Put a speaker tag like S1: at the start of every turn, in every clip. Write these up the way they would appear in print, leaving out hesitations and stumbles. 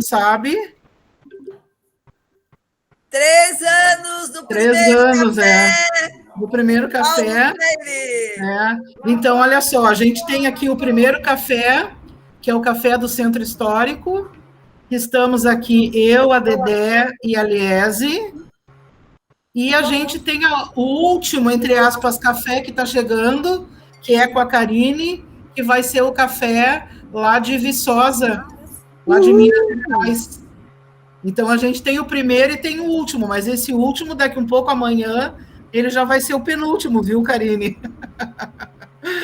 S1: sabe?
S2: 3 anos do
S1: 3
S2: primeiro
S1: anos,
S2: café.
S1: Do primeiro café. Então, olha só, a gente tem aqui o primeiro café, que é o café do Centro Histórico. Estamos aqui, eu, a Dedé e a Liese. E a gente tem o último, entre aspas, café que está chegando, que é com a Karine, que vai ser o café lá de Viçosa, lá de Minas Gerais. Então, a gente tem o primeiro e tem o último, mas esse último, daqui um pouco, amanhã, ele já vai ser o penúltimo, viu, Karine?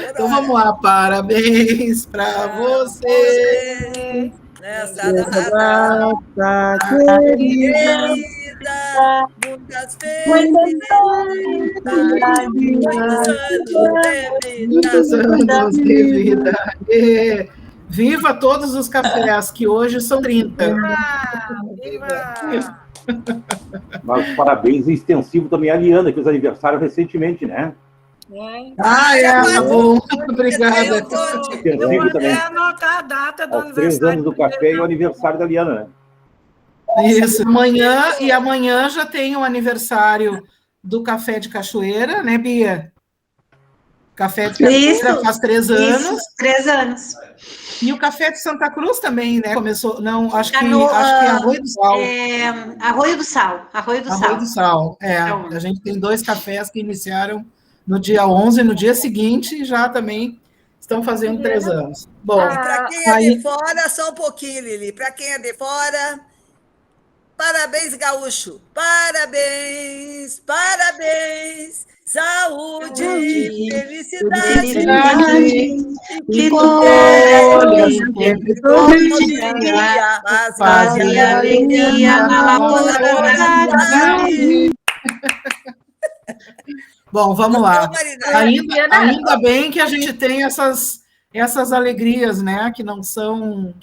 S1: Então, vamos lá. Parabéns para você.
S2: Nessa data querida, muitas felicidades,
S1: muitos anos de vida. Viva todos os cafés, que hoje são 30.
S3: Viva! Mas parabéns extensivo também à Liana, que fez aniversário recentemente, né?
S1: Tá bom. Obrigada.
S3: Eu vou
S4: até anotar a data do
S3: aniversário. 3 anos do café e o aniversário da Liana, né?
S1: Isso. Amanhã já tem o aniversário do Café de Cachoeira, né, Bia? Café de Cachoeira faz 3 anos.
S5: Isso, 3 anos.
S1: E o Café de Santa Cruz também, né? Começou, não, acho que é Arroio do Sal.
S5: Arroio do Sal.
S1: Arroio do Sal, A gente tem 2 cafés que iniciaram no dia 11, no dia seguinte já também estão fazendo 3 anos. Bom,
S2: e para quem é de fora, só um pouquinho, Lili. Para quem é de fora, parabéns, gaúcho. Parabéns, parabéns. Saúde, felicidade.
S5: Que colha sempre todo dia, paz e alegria na lavoura.
S1: Bom, vamos lá. Ainda bem que a gente tem essas alegrias, né? Que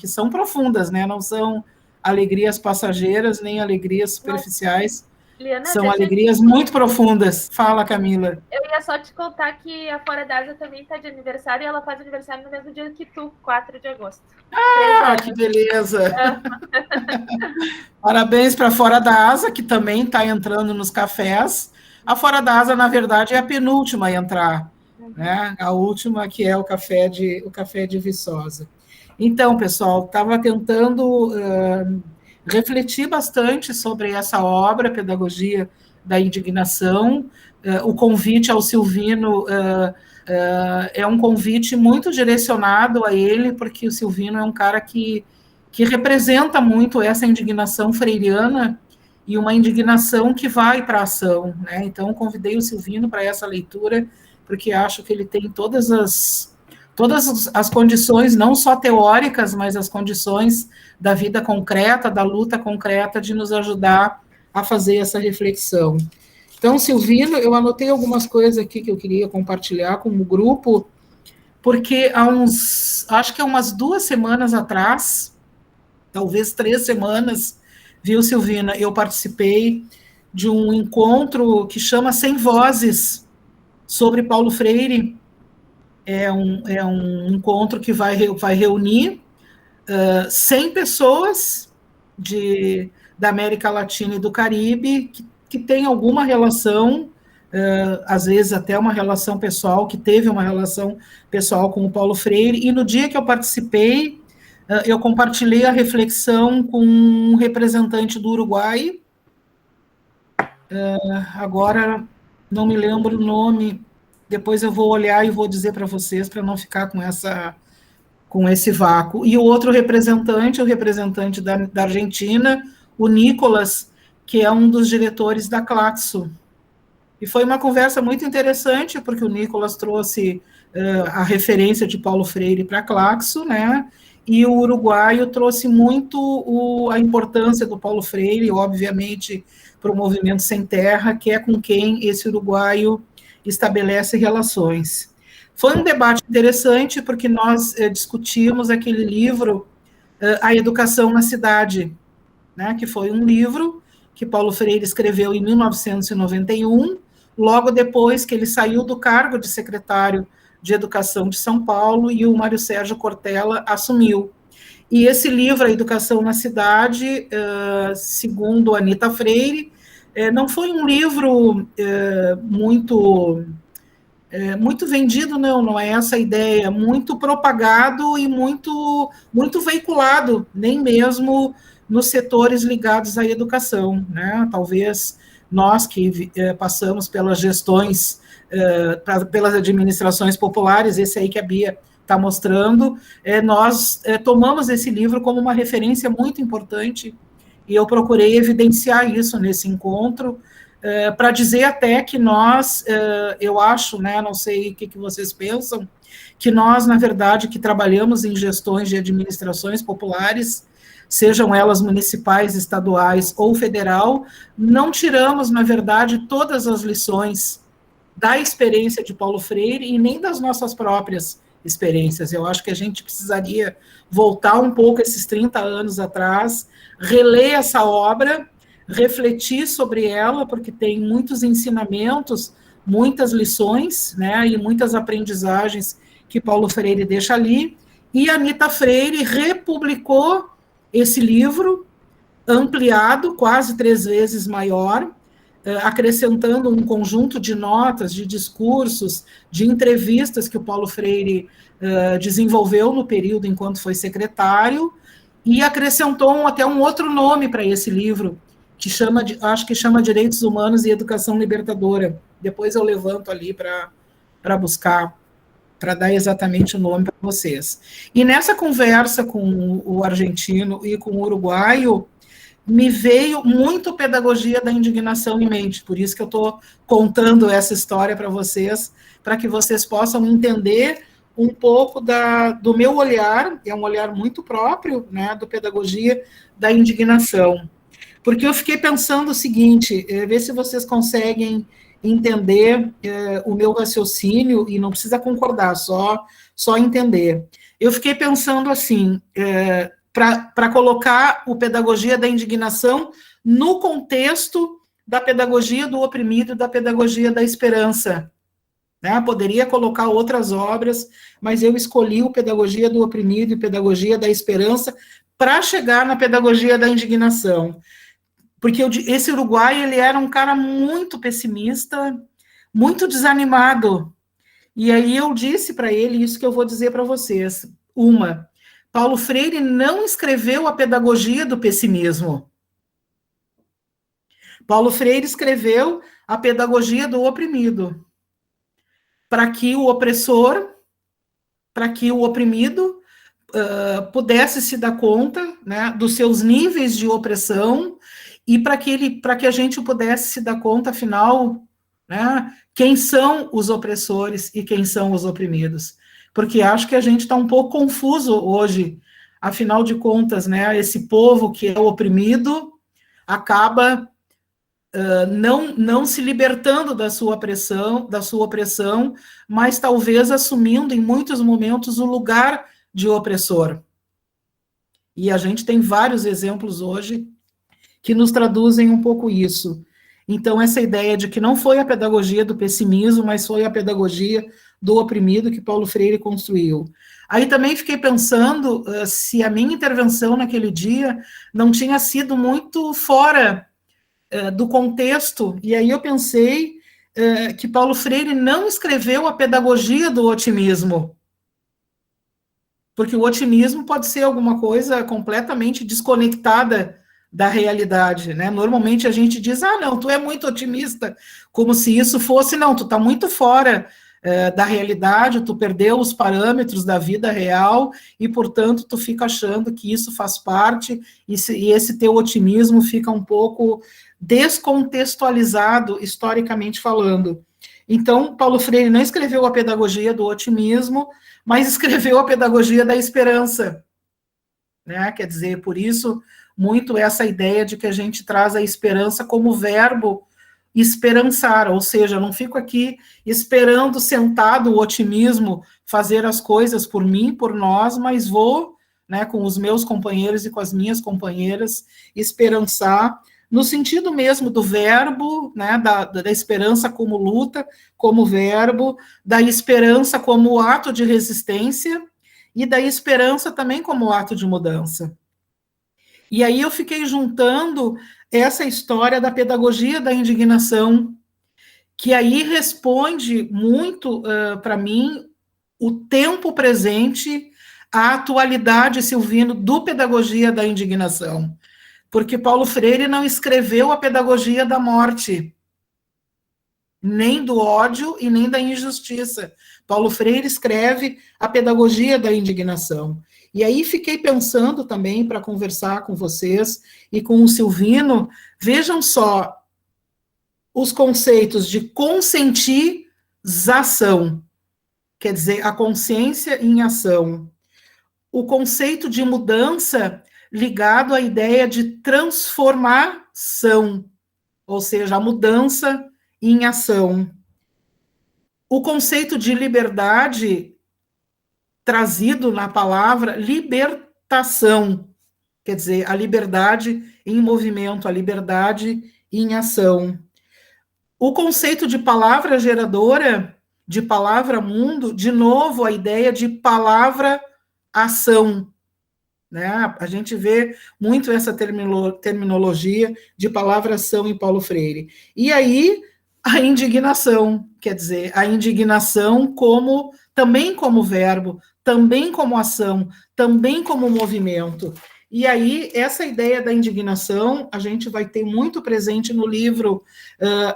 S1: são profundas, né? Não são alegrias passageiras, nem alegrias superficiais.
S6: Liana,
S1: são alegrias muito profundas. Fala, Camila.
S6: Eu ia só te contar que a Fora d'Asa também está de aniversário e ela faz aniversário no mesmo dia que tu, 4 de agosto.
S1: Que beleza! Parabéns para a Fora d'Asa, que também está entrando nos cafés. A Fora d'Asa, na verdade, é a penúltima a entrar, né? A última, que é o café de Viçosa. Então, pessoal, estava tentando refletir bastante sobre essa obra, Pedagogia da Indignação. O convite ao Silvino é um convite muito direcionado a ele, porque o Silvino é um cara que representa muito essa indignação freiriana e uma indignação que vai para a ação, né? Então, convidei o Silvino para essa leitura, porque acho que ele tem todas as condições, não só teóricas, mas as condições da vida concreta, da luta concreta, de nos ajudar a fazer essa reflexão. Então, Silvino, eu anotei algumas coisas aqui que eu queria compartilhar com o grupo, porque acho que há umas 2 semanas atrás, talvez 3 semanas, viu, Silvina, eu participei de um encontro que chama 100 Vozes, sobre Paulo Freire. É um encontro que vai reunir 100 pessoas da América Latina e do Caribe que tem alguma relação, às vezes até uma relação pessoal, que teve uma relação pessoal com o Paulo Freire, e no dia que eu participei, eu compartilhei a reflexão com um representante do Uruguai, agora não me lembro o nome, depois eu vou olhar e vou dizer para vocês, para não ficar com esse vácuo. E o outro representante, o representante da Argentina, o Nicolas, que é um dos diretores da Claxo. E foi uma conversa muito interessante, porque o Nicolas trouxe a referência de Paulo Freire para a Claxo, né? E o uruguaio trouxe muito a importância do Paulo Freire, obviamente, para o Movimento Sem Terra, que é com quem esse uruguaio estabelece relações. Foi um debate interessante, porque nós discutimos aquele livro, A Educação na Cidade, né, que foi um livro que Paulo Freire escreveu em 1991, logo depois que ele saiu do cargo de secretário de Educação de São Paulo e o Mário Sérgio Cortella assumiu. E esse livro, A Educação na Cidade, segundo Anita Freire, não foi um livro muito vendido, não é essa a ideia, muito propagado e muito veiculado, nem mesmo nos setores ligados à educação, né? Talvez nós que passamos pelas gestões, pelas administrações populares, esse aí que a Bia está mostrando, nós tomamos esse livro como uma referência muito importante, e eu procurei evidenciar isso nesse encontro, para dizer até que nós, eu acho, né, não sei o que vocês pensam, que nós, na verdade, que trabalhamos em gestões de administrações populares, sejam elas municipais, estaduais ou federal, não tiramos, na verdade, todas as lições da experiência de Paulo Freire e nem das nossas próprias experiências. Eu acho que a gente precisaria voltar um pouco esses 30 anos atrás, reler essa obra, refletir sobre ela, porque tem muitos ensinamentos, muitas lições, né, e muitas aprendizagens que Paulo Freire deixa ali, e a Anita Freire republicou esse livro, ampliado, quase 3 vezes maior, acrescentando um conjunto de notas, de discursos, de entrevistas que o Paulo Freire desenvolveu no período enquanto foi secretário, e acrescentou até um outro nome para esse livro, que acho que chama Direitos Humanos e Educação Libertadora. Depois eu levanto ali para buscar, para dar exatamente o nome para vocês. E nessa conversa com o argentino e com o uruguaio, me veio muito Pedagogia da Indignação em mente, por isso que eu estou contando essa história para vocês, para que vocês possam entender um pouco do meu olhar, que é um olhar muito próprio, né, do Pedagogia da Indignação. Porque eu fiquei pensando o seguinte, ver se vocês conseguem entender o meu raciocínio, e não precisa concordar, só entender. Eu fiquei pensando assim, para colocar o Pedagogia da Indignação no contexto da pedagogia do oprimido e da pedagogia da esperança. Né? Poderia colocar outras obras, mas eu escolhi o Pedagogia do Oprimido e Pedagogia da Esperança para chegar na Pedagogia da Indignação. Porque esse uruguaio, ele era um cara muito pessimista, muito desanimado. E aí eu disse para ele isso que eu vou dizer para vocês. Paulo Freire não escreveu a pedagogia do pessimismo. Paulo Freire escreveu a pedagogia do oprimido, para que o opressor, para que o oprimido pudesse se dar conta, né, dos seus níveis de opressão, e para que a gente pudesse se dar conta, afinal, né, quem são os opressores e quem são os oprimidos. Porque acho que a gente está um pouco confuso hoje, afinal de contas, né, esse povo que é oprimido acaba não se libertando da sua opressão, mas talvez assumindo em muitos momentos o lugar de opressor. E a gente tem vários exemplos hoje que nos traduzem um pouco isso. Então, essa ideia de que não foi a pedagogia do pessimismo, mas foi a pedagogia do oprimido que Paulo Freire construiu. Aí também fiquei pensando se a minha intervenção naquele dia não tinha sido muito fora do contexto, e aí eu pensei que Paulo Freire não escreveu a pedagogia do otimismo, porque o otimismo pode ser alguma coisa completamente desconectada da realidade, né? Normalmente a gente diz, não, tu é muito otimista, como se isso fosse, não, tu está muito fora da realidade, tu perdeu os parâmetros da vida real, e, portanto, tu fica achando que isso faz parte, e esse teu otimismo fica um pouco descontextualizado, historicamente falando. Então, Paulo Freire não escreveu a pedagogia do otimismo, mas escreveu a pedagogia da esperança, né? Quer dizer, por isso, muito essa ideia de que a gente traz a esperança como verbo esperançar, ou seja, eu não fico aqui esperando sentado o otimismo fazer as coisas por mim, por nós, mas vou, né, com os meus companheiros e com as minhas companheiras, esperançar, no sentido mesmo do verbo, né, da esperança como luta, como verbo, da esperança como ato de resistência, e da esperança também como ato de mudança. E aí eu fiquei juntando essa história da pedagogia da indignação, que aí responde muito para mim o tempo presente, a atualidade, Silvino, do pedagogia da indignação. Porque Paulo Freire não escreveu a pedagogia da morte, nem do ódio e nem da injustiça. Paulo Freire escreve a pedagogia da indignação. E aí fiquei pensando também, para conversar com vocês e com o Silvino, vejam só os conceitos de conscientização, quer dizer, a consciência em ação. O conceito de mudança ligado à ideia de transformação, ou seja, a mudança em ação. O conceito de liberdade trazido na palavra libertação, quer dizer, a liberdade em movimento, a liberdade em ação. O conceito de palavra geradora, de palavra mundo, de novo a ideia de palavra ação, né? A gente vê muito essa terminologia de palavra ação em Paulo Freire. E aí a indignação, quer dizer, a indignação como também como verbo, também como ação, também como movimento. E aí, essa ideia da indignação, a gente vai ter muito presente no livro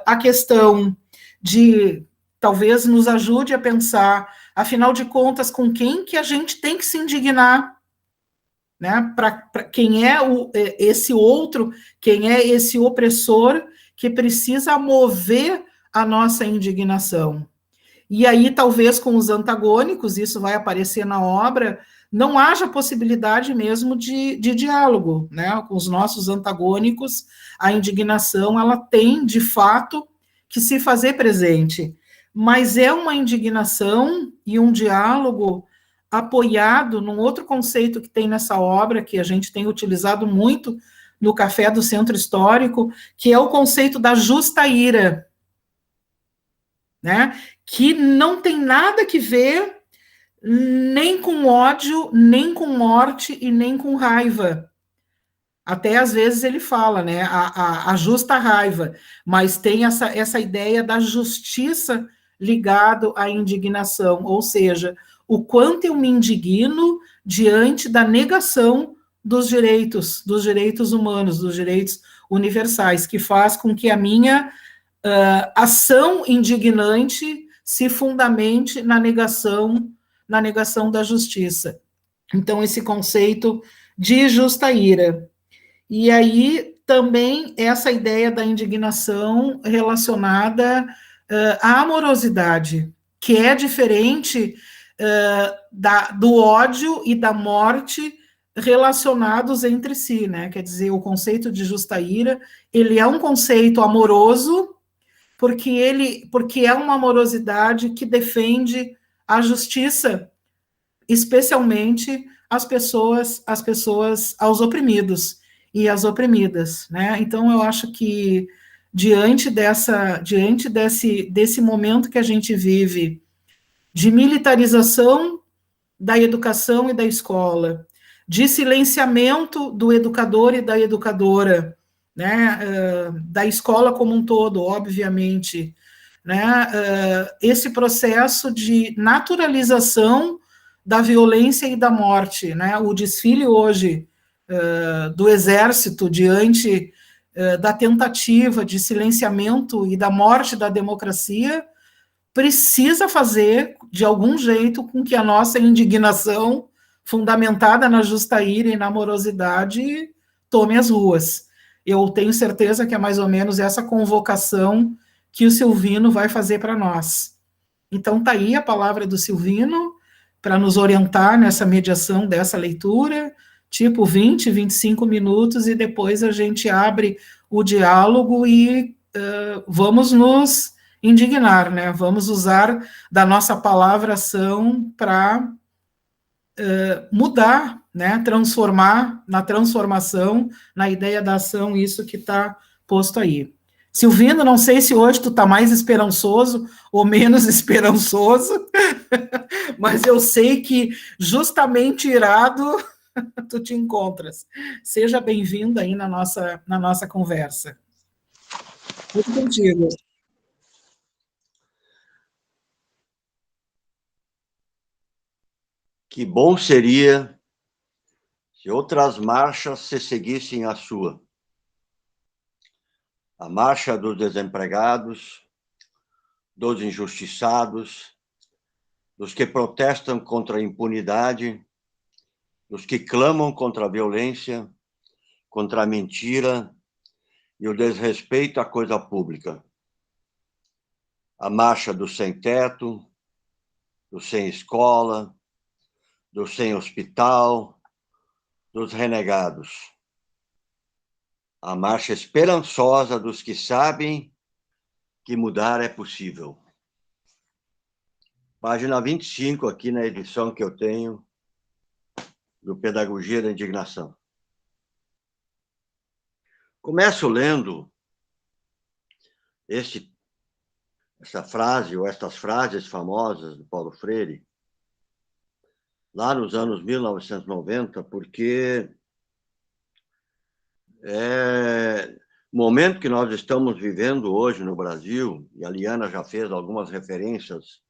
S1: a questão de, talvez nos ajude a pensar, afinal de contas, com quem que a gente tem que se indignar, né? Para quem é esse outro, quem é esse opressor que precisa mover a nossa indignação. E aí, talvez com os antagônicos, isso vai aparecer na obra, não haja possibilidade mesmo de diálogo, né? Com os nossos antagônicos, a indignação, ela tem, de fato, que se fazer presente. Mas é uma indignação e um diálogo apoiado num outro conceito que tem nessa obra, que a gente tem utilizado muito no Café do Centro Histórico, que é o conceito da justa ira, né? Que não tem nada que ver nem com ódio, nem com morte e nem com raiva. Até às vezes ele fala, né, a justa raiva, mas tem essa ideia da justiça ligado à indignação, ou seja, o quanto eu me indigno diante da negação dos direitos humanos, dos direitos universais, que faz com que a minha ação indignante se fundamente na negação da justiça. Então, esse conceito de justa ira. E aí, também, essa ideia da indignação relacionada à amorosidade, que é diferente do ódio e da morte relacionados entre si, né? Quer dizer, o conceito de justa ira, ele é um conceito amoroso, porque é uma amorosidade que defende a justiça, especialmente aos oprimidos e às oprimidas, né? Então, eu acho que diante desse momento que a gente vive de militarização da educação e da escola, de silenciamento do educador e da educadora, né? Da escola como um todo, obviamente, né? Esse processo de naturalização da violência e da morte, né? O desfile hoje do Exército diante da tentativa de silenciamento e da morte da democracia precisa fazer, de algum jeito, com que a nossa indignação, fundamentada na justa ira e na amorosidade, tome as ruas. Eu tenho certeza que é mais ou menos essa convocação que o Silvino vai fazer para nós. Então, está aí a palavra do Silvino para nos orientar nessa mediação dessa leitura, tipo 20, 25 minutos, e depois a gente abre o diálogo e vamos nos indignar, né? Vamos usar da nossa palavra ação para mudar, né? Transformar na transformação, na ideia da ação, isso que está posto aí. Silvino, não sei se hoje tu está mais esperançoso ou menos esperançoso, mas eu sei que justamente irado tu te encontras. Seja bem-vindo aí na nossa conversa. Muito contigo.
S7: Que bom seria se outras marchas se seguissem a sua. A marcha dos desempregados, dos injustiçados, dos que protestam contra a impunidade, dos que clamam contra a violência, contra a mentira e o desrespeito à coisa pública. A marcha do sem-teto, do sem-escola, do sem-hospital, dos renegados. A marcha esperançosa dos que sabem que mudar é possível. Página 25, aqui na edição que eu tenho, do Pedagogia da Indignação. Começo lendo essa frase, ou estas frases famosas do Paulo Freire, lá nos anos 1990, porque o momento que nós estamos vivendo hoje no Brasil, e a Liana já fez algumas referências,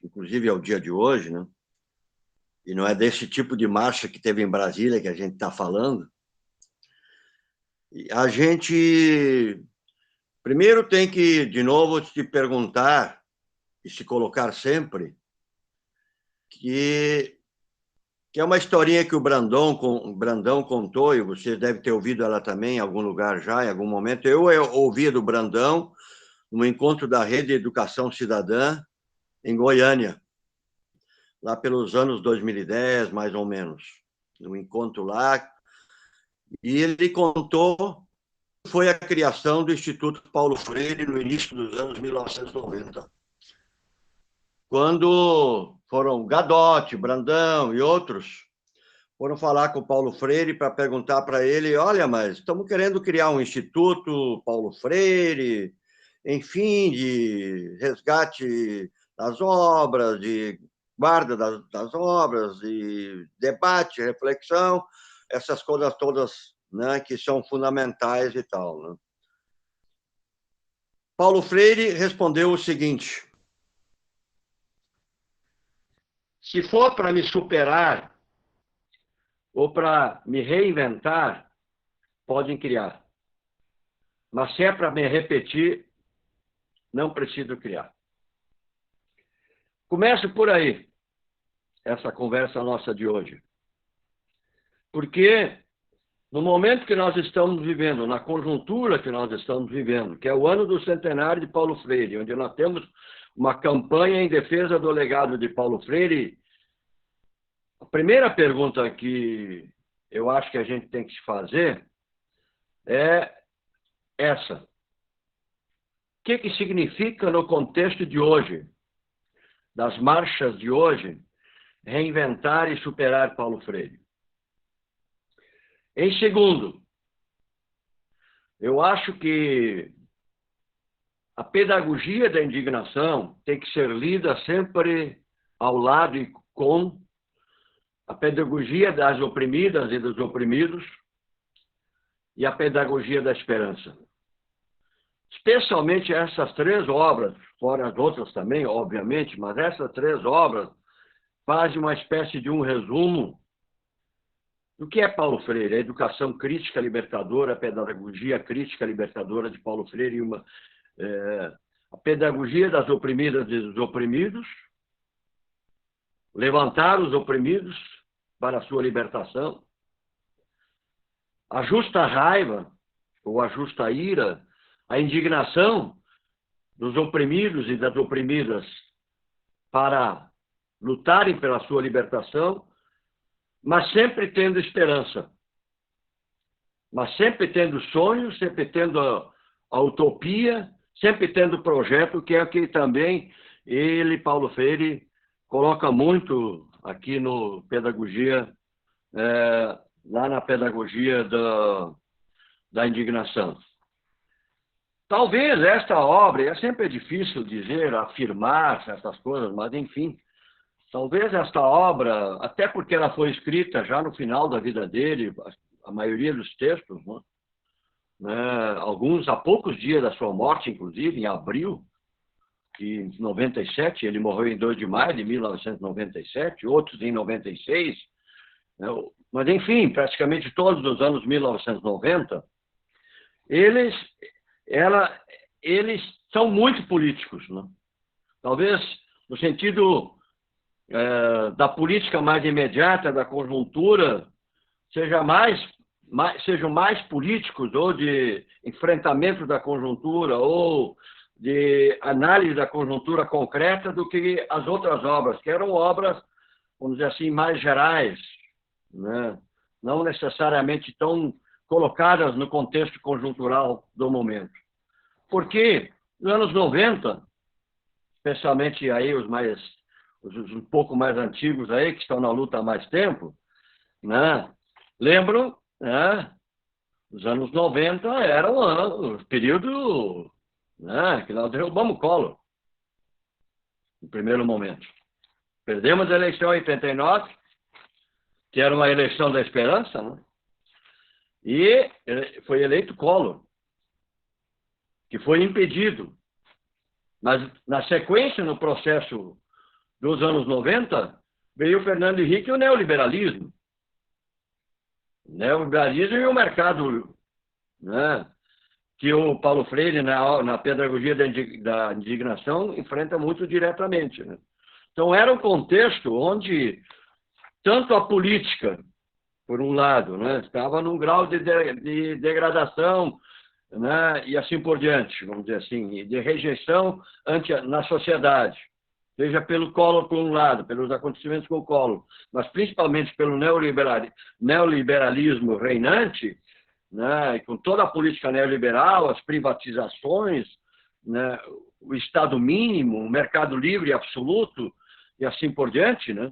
S7: inclusive ao dia de hoje, né? E não é desse tipo de marcha que teve em Brasília que a gente está falando. E a gente, primeiro, tem que, de novo, se perguntar e se colocar sempre que é uma historinha que o Brandão contou, e você deve ter ouvido ela também em algum lugar já, em algum momento. Eu ouvi do Brandão no encontro da Rede de Educação Cidadã em Goiânia, lá pelos anos 2010, mais ou menos, no encontro lá. E ele contou que foi a criação do Instituto Paulo Freire no início dos anos 1990. Quando foram Gadotti, Brandão e outros, foram falar com o Paulo Freire para perguntar para ele, olha, mas estamos querendo criar um Instituto Paulo Freire, enfim, de resgate das obras, de guarda das obras, de debate, reflexão, essas coisas todas, né, que são fundamentais e tal. Né? Paulo Freire respondeu o seguinte: se for para me superar ou para me reinventar, podem criar. Mas se é para me repetir, não preciso criar. Começo por aí, essa conversa nossa de hoje. Porque no momento que nós estamos vivendo, na conjuntura que nós estamos vivendo, que é o ano do centenário de Paulo Freire, onde nós temos uma campanha em defesa do legado de Paulo Freire, a primeira pergunta que eu acho que a gente tem que se fazer é essa. O que significa, no contexto de hoje, das marchas de hoje, reinventar e superar Paulo Freire? Em segundo, eu acho que a pedagogia da indignação tem que ser lida sempre ao lado e com a pedagogia das oprimidas e dos oprimidos e a pedagogia da esperança. Especialmente essas três obras, fora as outras também, obviamente, mas essas três obras fazem uma espécie de um resumo do que é Paulo Freire, a educação crítica libertadora, a pedagogia crítica libertadora de Paulo Freire, a pedagogia das oprimidas e dos oprimidos, levantar os oprimidos para a sua libertação, a justa raiva ou a justa ira, a indignação dos oprimidos e das oprimidas para lutarem pela sua libertação, mas sempre tendo esperança, mas sempre tendo sonhos, sempre tendo a utopia, sempre tendo projeto, que é o que também ele, Paulo Freire, coloca muito aqui no pedagogia, lá na pedagogia da indignação. talvez esta obra, é sempre difícil dizer, afirmar certas coisas, mas enfim, talvez esta obra, até porque ela foi escrita já no final da vida dele, a maioria dos textos, né, alguns há poucos dias da sua morte, inclusive, em abril de 97, ele morreu em 2 de maio de 1997, outros em 96, né, mas, enfim, praticamente todos os anos 1990, eles são muito políticos, né? Talvez no sentido da política mais imediata, da conjuntura, sejam mais políticos, ou de enfrentamento da conjuntura, ou de análise da conjuntura concreta, do que as outras obras, que eram obras, vamos dizer assim, mais gerais, né? Não necessariamente tão colocadas no contexto conjuntural do momento. Porque nos anos 90, especialmente aí os um pouco mais antigos aí, que estão na luta há mais tempo, né? Lembram, né? Os anos 90 eram o período, né, que nós derrubamos o Collor, no primeiro momento. Perdemos a eleição em 89, que era uma eleição da esperança, né? E foi eleito Collor, que foi impedido. Mas, na sequência, no processo dos anos 90, veio o Fernando Henrique e o neoliberalismo. O neoliberalismo e o mercado, né, que o Paulo Freire, na pedagogia da indignação, enfrenta muito diretamente, né? Então, era um contexto onde tanto a política, por um lado, né, estava num grau de degradação, né, e assim por diante, vamos dizer assim, de rejeição na sociedade, seja pelo Collor, por um lado, pelos acontecimentos com o Collor, mas principalmente pelo neoliberalismo reinante, né, com toda a política neoliberal, as privatizações, né, o Estado mínimo, o mercado livre absoluto, e assim por diante, né?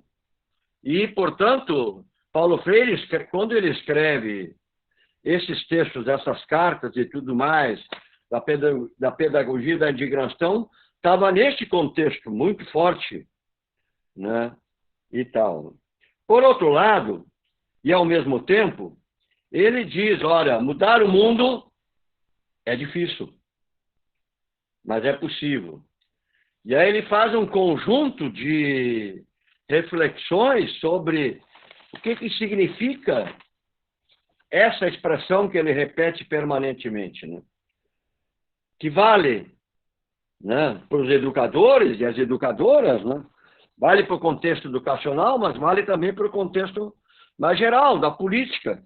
S7: E, portanto, Paulo Freire, quando ele escreve esses textos, essas cartas e tudo mais, da pedagogia da indignação, estava neste contexto muito forte, né? E tal. Por outro lado, e ao mesmo tempo, ele diz, olha, mudar o mundo é difícil, mas é possível. E aí ele faz um conjunto de reflexões sobre o que significa essa expressão que ele repete permanentemente, né? Que vale, né, para os educadores e as educadoras, né? Vale para o contexto educacional, mas vale também para o contexto mais geral, da política,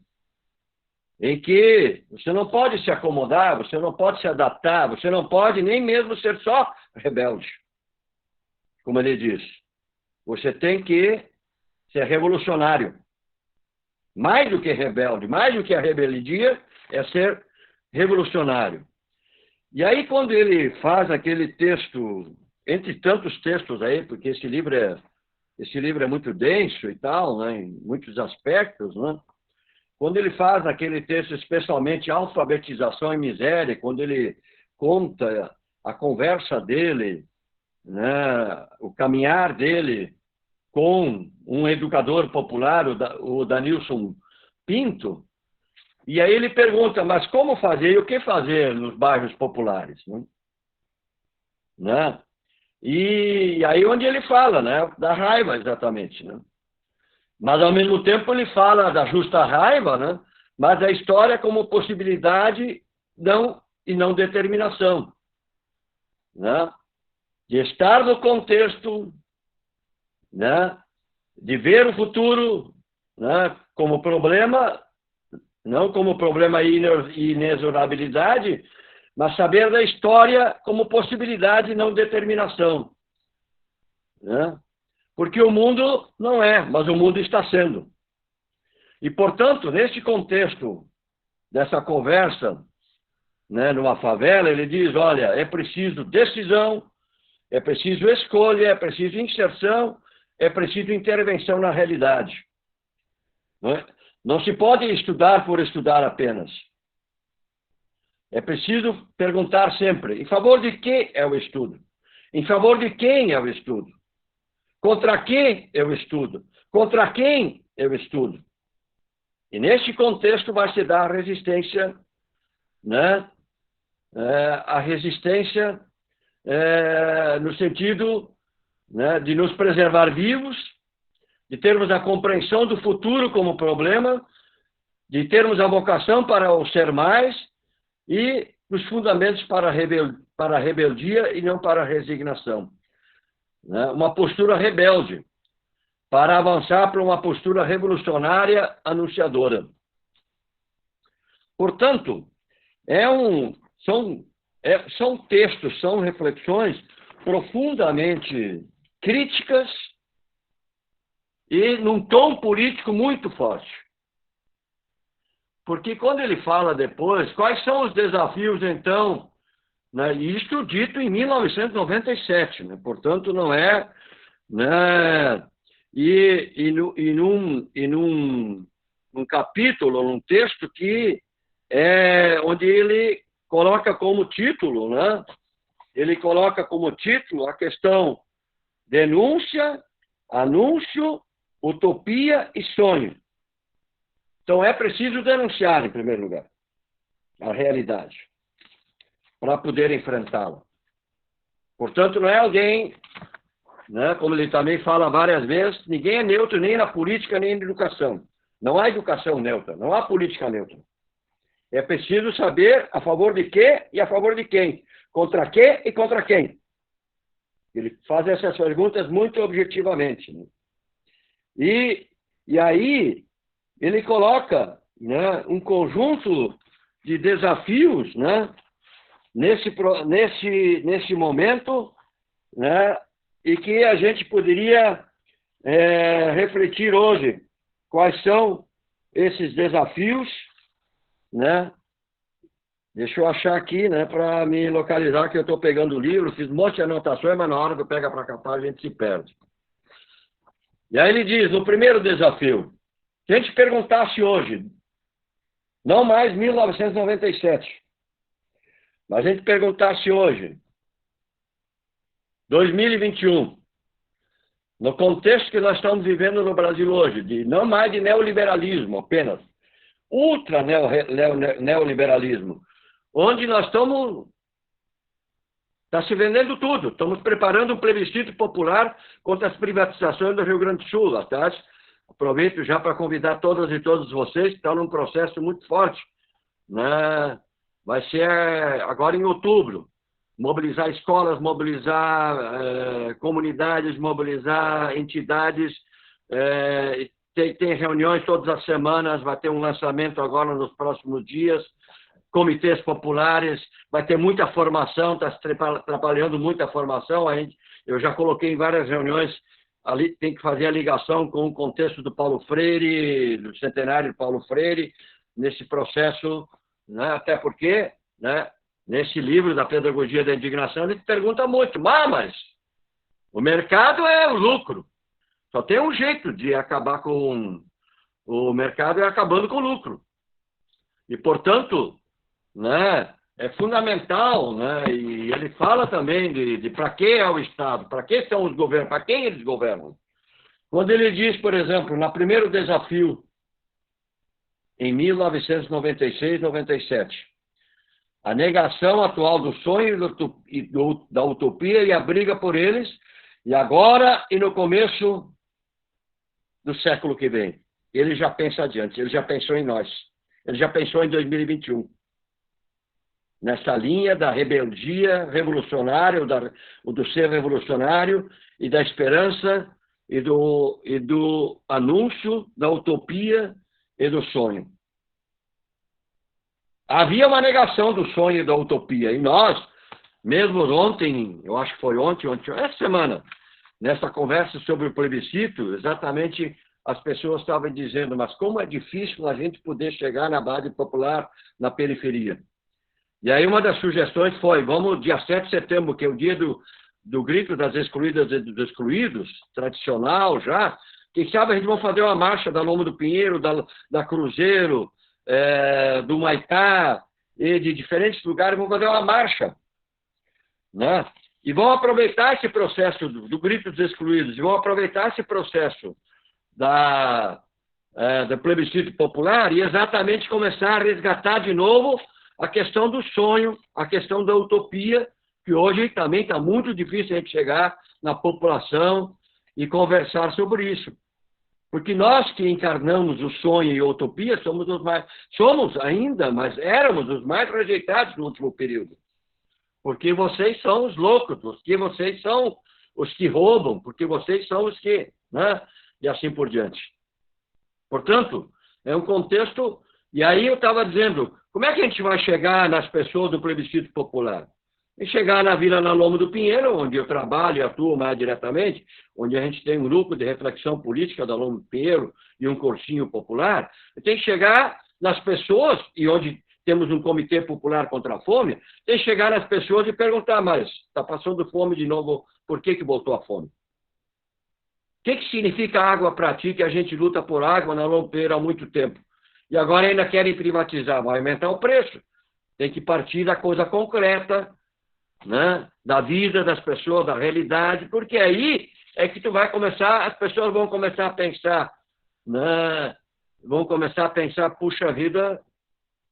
S7: em que você não pode se acomodar, você não pode se adaptar, você não pode nem mesmo ser só rebelde, como ele diz. Você tem que ser revolucionário. Mais do que rebelde, mais do que a rebeldia, é ser revolucionário. E aí, quando ele faz aquele texto, entre tantos textos aí, porque esse livro é muito denso e tal, né, em muitos aspectos, né? Quando ele faz aquele texto, especialmente Alfabetização e Miséria, quando ele conta a conversa dele, né, o caminhar dele com um educador popular, o Danilson Pinto, e aí ele pergunta, mas como fazer e o que fazer nos bairros populares? Né? E aí onde ele fala, né, da raiva, exatamente. Né? Mas, ao mesmo tempo, ele fala da justa raiva, né, mas da história como possibilidade e não determinação. Né? De estar no contexto, né, de ver o futuro, né, como problema, não como problema e inexorabilidade, mas saber da história como possibilidade e não determinação. Né? Porque o mundo não é, mas o mundo está sendo. E, portanto, neste contexto dessa conversa, né, numa favela, ele diz, olha, é preciso decisão, é preciso escolha, é preciso inserção, é preciso intervenção na realidade. Não se pode estudar por estudar apenas. É preciso perguntar sempre, em favor de que é o estudo? Em favor de quem é o estudo? Contra que eu estudo? Contra quem eu estudo? E neste contexto vai se dar a resistência, né? A resistência no sentido, né, de nos preservar vivos, de termos a compreensão do futuro como problema, de termos a vocação para o ser mais e os fundamentos para a rebeldia e não para a resignação. Né? Uma postura rebelde, para avançar para uma postura revolucionária anunciadora. Portanto, são textos, são reflexões profundamente críticas e num tom político muito forte. Porque quando ele fala depois, quais são os desafios, então, né, isto dito em 1997, né, portanto, não é... Né, num capítulo, num texto que onde ele coloca como título, né, ele coloca como título a questão denúncia, anúncio, utopia e sonho. Então, é preciso denunciar, em primeiro lugar, a realidade, para poder enfrentá-la. Portanto, não é alguém, né, como ele também fala várias vezes, ninguém é neutro nem na política, nem na educação. Não há educação neutra, não há política neutra. É preciso saber a favor de quê e a favor de quem. Contra quê e contra quem. Ele faz essas perguntas muito objetivamente. Né? E aí... ele coloca, né, um conjunto de desafios, né, nesse momento, né, e que a gente poderia refletir hoje. Quais são esses desafios? Né? Deixa eu achar aqui, né, para me localizar, que eu estou pegando o livro, fiz um monte de anotações, mas na hora que eu pego para capar, a gente se perde. E aí ele diz, no primeiro desafio, se a gente perguntasse hoje, não mais 1997, mas a gente perguntasse hoje, 2021, no contexto que nós estamos vivendo no Brasil hoje, de não mais de neoliberalismo apenas, ultra neoliberalismo, onde nós estamos... Está se vendendo tudo. Estamos preparando um plebiscito popular contra as privatizações do Rio Grande do Sul, tá? Aproveito já para convidar todas e todos vocês que estão num processo muito forte. Né? Vai ser agora em outubro. Mobilizar escolas, mobilizar comunidades, mobilizar entidades. Tem reuniões todas as semanas, vai ter um lançamento agora nos próximos dias. Comitês populares, vai ter muita formação, está trabalhando muita formação. Eu já coloquei em várias reuniões, ali tem que fazer a ligação com o contexto do Paulo Freire, do centenário de Paulo Freire, nesse processo, né? Até porque, né, nesse livro da Pedagogia da Indignação, ele pergunta muito, mas o mercado é o lucro. Só tem um jeito de acabar com o mercado, é acabando com o lucro. E, portanto, né, é fundamental, né, e ele fala também de para que é o Estado, para que são os governos, para quem eles governam. Quando ele diz, por exemplo, no primeiro desafio, em 1996-97, a negação atual do sonho da utopia e a briga por eles, e agora e no começo do século que vem. Ele já pensa adiante, ele já pensou em nós, ele já pensou em 2021. Nessa linha da rebeldia revolucionária, do ser revolucionário e da esperança e do anúncio da utopia e do sonho. Havia uma negação do sonho e da utopia, e nós, mesmo ontem, eu acho que foi ontem, essa semana, nessa conversa sobre o plebiscito, exatamente as pessoas estavam dizendo, mas como é difícil a gente poder chegar na base popular, na periferia. E aí uma das sugestões foi, vamos, dia 7 de setembro, que é o dia do grito das excluídas e dos excluídos, tradicional já, quem sabe a gente vai fazer uma marcha da Loma do Pinheiro, da Cruzeiro, do Maitá, e de diferentes lugares vão fazer uma marcha, né? E vão aproveitar esse processo do grito dos excluídos, e vão aproveitar esse processo do plebiscito popular e exatamente começar a resgatar de novo a questão do sonho, a questão da utopia, que hoje também está muito difícil a gente chegar na população e conversar sobre isso. Porque nós que encarnamos o sonho e a utopia somos ainda, mas éramos os mais rejeitados no último período. Porque vocês são os loucos, porque vocês são os que roubam, porque vocês são os que, né? E assim por diante. Portanto, é um contexto... E aí eu estava dizendo, como é que a gente vai chegar nas pessoas do plebiscito popular? E chegar na Vila Lombo do Pinheiro, onde eu trabalho e atuo mais diretamente, onde a gente tem um grupo de reflexão política da Lombo do Pinheiro e um cursinho popular, tem que chegar nas pessoas, e onde temos um comitê popular contra a fome, tem que chegar nas pessoas e perguntar, mas está passando fome de novo, por que voltou a fome? O que significa água para ti, que a gente luta por água na Lombo do Pinheiro há muito tempo? E agora ainda querem privatizar, vai aumentar o preço. Tem que partir da coisa concreta, né? Da vida das pessoas, da realidade, porque aí é que tu vai começar, as pessoas vão começar a pensar, né? Vão começar a pensar, puxa vida,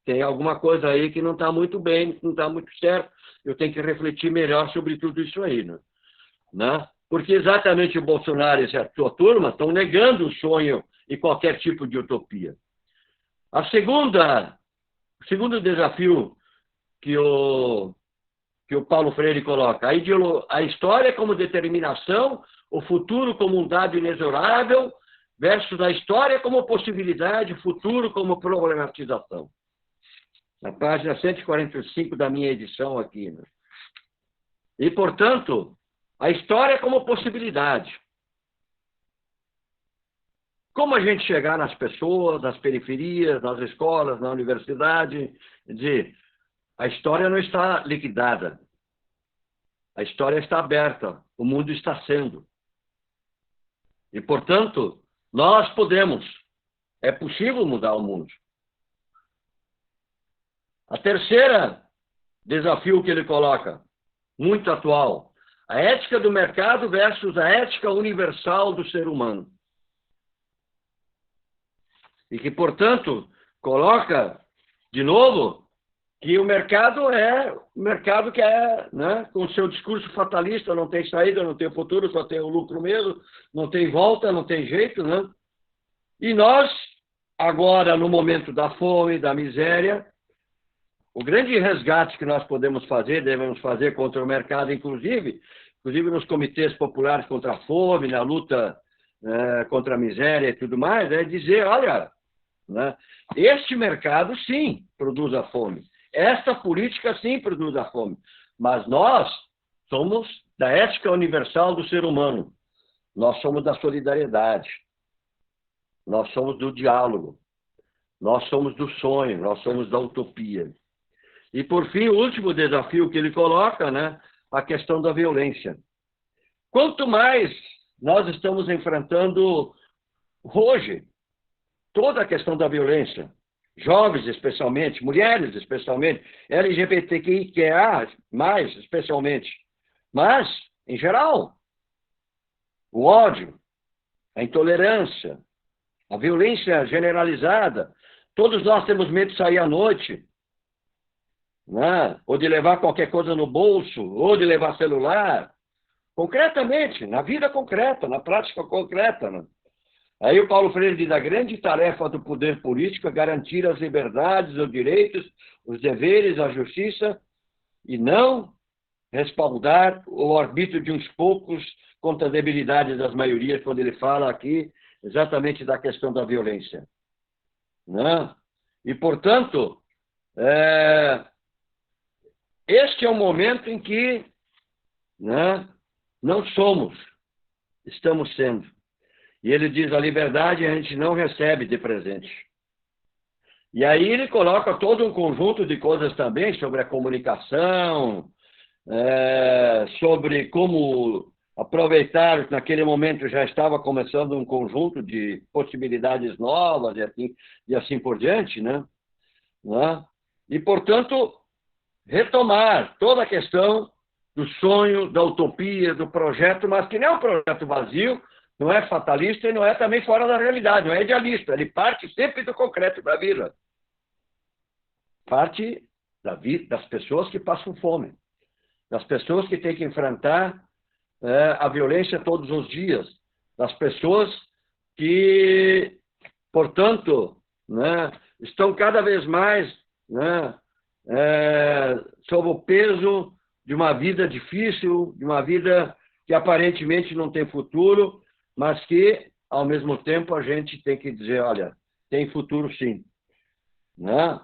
S7: tem alguma coisa aí que não está muito bem, não está muito certo, eu tenho que refletir melhor sobre tudo isso aí, né? Porque exatamente o Bolsonaro e a sua turma estão negando o sonho e qualquer tipo de utopia. O segundo desafio que o Paulo Freire coloca, a história como determinação, o futuro como um dado inexorável, versus a história como possibilidade, o futuro como problematização. Na página 145 da minha edição aqui. Né? E, portanto, a história como possibilidade. Como a gente chegar nas pessoas, nas periferias, nas escolas, na universidade, dizer, a história não está liquidada. A história está aberta. O mundo está sendo. E, portanto, nós podemos. É possível mudar o mundo. A terceira desafio que ele coloca, muito atual, a ética do mercado versus a ética universal do ser humano. E que, portanto, coloca, de novo, que o mercado que é, né, com o seu discurso fatalista, não tem saída, não tem futuro, só tem o lucro mesmo, não tem volta, não tem jeito, né? E nós, agora, no momento da fome, da miséria, o grande resgate que nós podemos fazer, devemos fazer contra o mercado, inclusive nos comitês populares contra a fome, na luta contra a miséria e tudo mais, é dizer, olha, né, este mercado, sim, produz a fome. Esta política, sim, produz a fome. Mas nós somos da ética universal do ser humano. Nós somos da solidariedade. Nós somos do diálogo. Nós somos do sonho. Nós somos da utopia. E, por fim, o último desafio que ele coloca, né, a questão da violência. Quanto mais nós estamos enfrentando hoje toda a questão da violência, jovens especialmente, mulheres especialmente, LGBTQIA+, mais especialmente, mas, em geral, o ódio, a intolerância, a violência generalizada, todos nós temos medo de sair à noite, né? Ou de levar qualquer coisa no bolso, ou de levar celular, concretamente, na vida concreta, na prática concreta, né? Aí o Paulo Freire diz, a grande tarefa do poder político é garantir as liberdades, os direitos, os deveres, a justiça, e não respaldar o arbítrio de uns poucos contra a debilidade das maiorias, quando ele fala aqui exatamente da questão da violência. Né? E, portanto, este é o momento em que, né, não somos, estamos sendo. E ele diz, a liberdade a gente não recebe de presente. E aí ele coloca todo um conjunto de coisas também sobre a comunicação, sobre como aproveitar, naquele momento já estava começando um conjunto de possibilidades novas e assim por diante, né? e, portanto, retomar toda a questão do sonho, da utopia, do projeto, mas que não é um projeto vazio, não é fatalista e não é também fora da realidade, não é idealista. Ele parte sempre do concreto da vida. Parte da vida, das pessoas que passam fome, das pessoas que têm que enfrentar a violência todos os dias, das pessoas que, portanto, né, estão cada vez mais, né, sob o peso de uma vida difícil, de uma vida que aparentemente não tem futuro, mas que, ao mesmo tempo, a gente tem que dizer, olha, tem futuro sim. Né?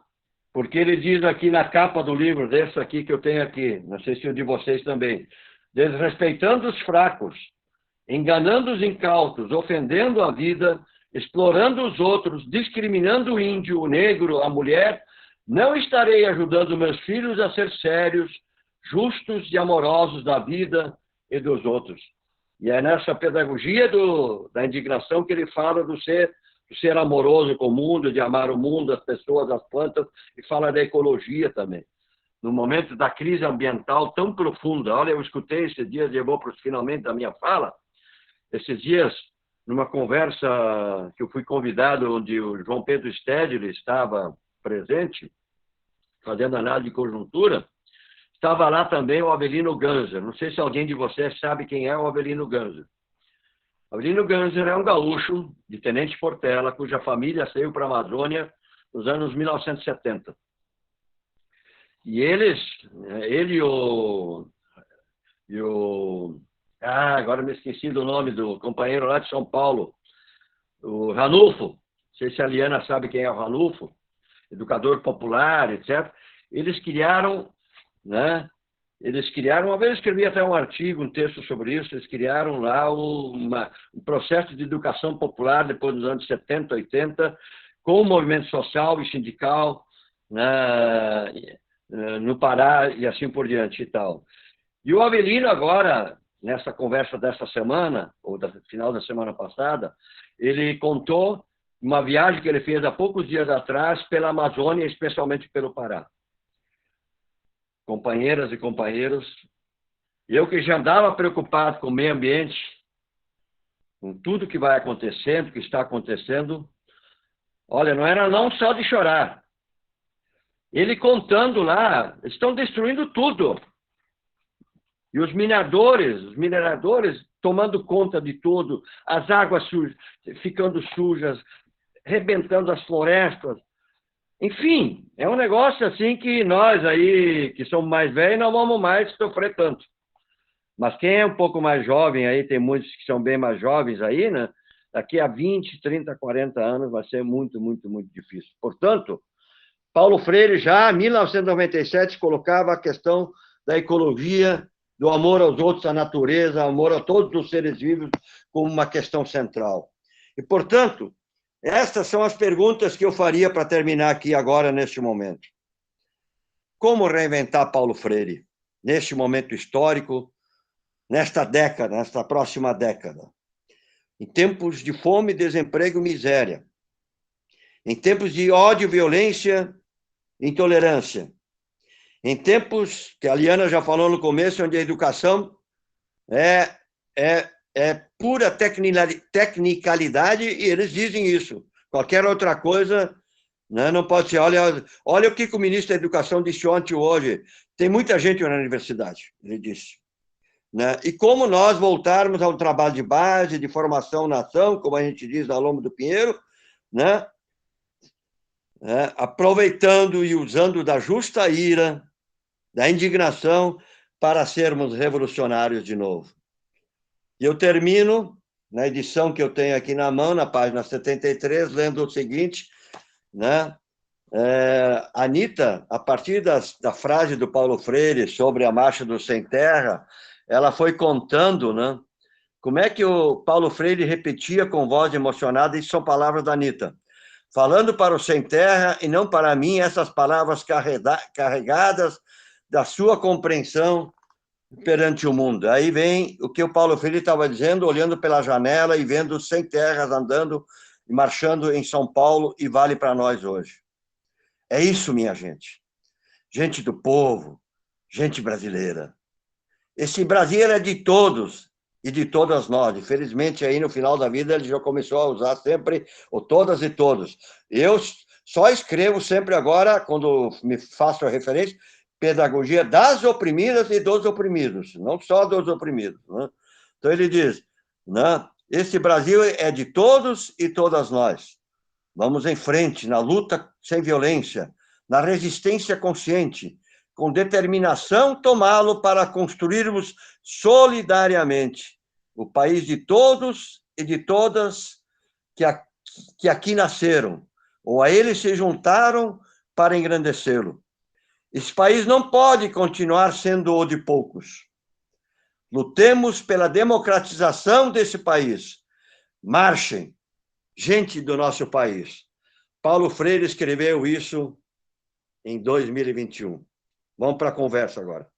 S7: Porque ele diz aqui na capa do livro, desse aqui que eu tenho aqui, não sei se o de vocês também, desrespeitando os fracos, enganando os incautos, ofendendo a vida, explorando os outros, discriminando o índio, o negro, a mulher, não estarei ajudando meus filhos a ser sérios, justos e amorosos da vida e dos outros. E é nessa pedagogia da indignação que ele fala do ser amoroso com o mundo, de amar o mundo, as pessoas, as plantas, e fala da ecologia também. No momento da crise ambiental tão profunda, olha, eu escutei esses dias, e eu vou para os finalmente da minha fala, esses dias, numa conversa que eu fui convidado, onde o João Pedro Stedley estava presente, fazendo análise de conjuntura, estava lá também o Avelino Ganser. Não sei se alguém de vocês sabe quem é o Avelino Ganser. Avelino Ganser é um gaúcho de Tenente Portela, cuja família saiu para a Amazônia nos anos 1970. E ele agora me esqueci do nome do companheiro lá de São Paulo, o Ranulfo. Não sei se a Liana sabe quem é o Ranulfo, educador popular, etc. Eles criaram, né? Uma vez eu escrevi até um artigo, um texto sobre isso, eles criaram lá um processo de educação popular depois dos anos 70, 80, com o movimento social e sindical, né, no Pará e assim por diante e tal. E o Avelino agora, nessa conversa dessa semana, ou do final da semana passada, ele contou uma viagem que ele fez há poucos dias atrás pela Amazônia, especialmente pelo Pará. Companheiras e companheiros, eu que já andava preocupado com o meio ambiente, com tudo que vai acontecendo, que está acontecendo, olha, não era não só de chorar. Ele contando lá, estão destruindo tudo. E os mineradores tomando conta de tudo, as águas ficando sujas, rebentando as florestas. Enfim, é um negócio assim que nós aí, que somos mais velhos, não vamos mais sofrer tanto. Mas quem é um pouco mais jovem aí, tem muitos que são bem mais jovens aí, né? Daqui a 20, 30, 40 anos vai ser muito, muito, muito difícil. Portanto, Paulo Freire já em 1997 colocava a questão da ecologia, do amor aos outros, à natureza, amor a todos os seres vivos como uma questão central. E, portanto, estas são as perguntas que eu faria para terminar aqui agora, neste momento. Como reinventar Paulo Freire neste momento histórico, nesta década, nesta próxima década? Em tempos de fome, desemprego e miséria. Em tempos de ódio, violência e intolerância. Em tempos, que a Liana já falou no começo, onde a educação é pura tecnicalidade, e eles dizem isso. Qualquer outra coisa, né, não pode ser. Olha o que o ministro da Educação disse ontem ou hoje. Tem muita gente na universidade, ele disse. Né? E como nós voltarmos ao trabalho de base, de formação na ação, como a gente diz ao longo do Pinheiro, né? Aproveitando e usando da justa ira, da indignação, para sermos revolucionários de novo. E eu termino, na edição que eu tenho aqui na mão, na página 73, lendo o seguinte, né? Anitta, a partir da frase do Paulo Freire sobre a Marcha do Sem Terra, ela foi contando, né, como é que o Paulo Freire repetia com voz emocionada, isso são palavras da Anitta, falando para o Sem Terra e não para mim essas palavras carregadas da sua compreensão perante o mundo. Aí vem o que o Paulo Freire estava dizendo, olhando pela janela e vendo os sem terras andando e marchando em São Paulo, e vale para nós hoje. É isso, minha gente. gente do povo, gente brasileira. Esse Brasil é de todos e de todas nós. Infelizmente, aí no final da vida, ele já começou a usar sempre o todas e todos. Eu só escrevo sempre agora, quando me faço a referência, pedagogia das oprimidas e dos oprimidos, não só dos oprimidos. Né? Então, ele diz, né, esse Brasil é de todos e todas nós. Vamos em frente, na luta sem violência, na resistência consciente, com determinação tomá-lo para construirmos solidariamente o país de todos e de todas que aqui nasceram, ou a eles se juntaram para engrandecê-lo. Esse país não pode continuar sendo o de poucos. Lutemos pela democratização desse país. Marchem, gente do nosso país. Paulo Freire escreveu isso em 2021. Vamos para a conversa agora.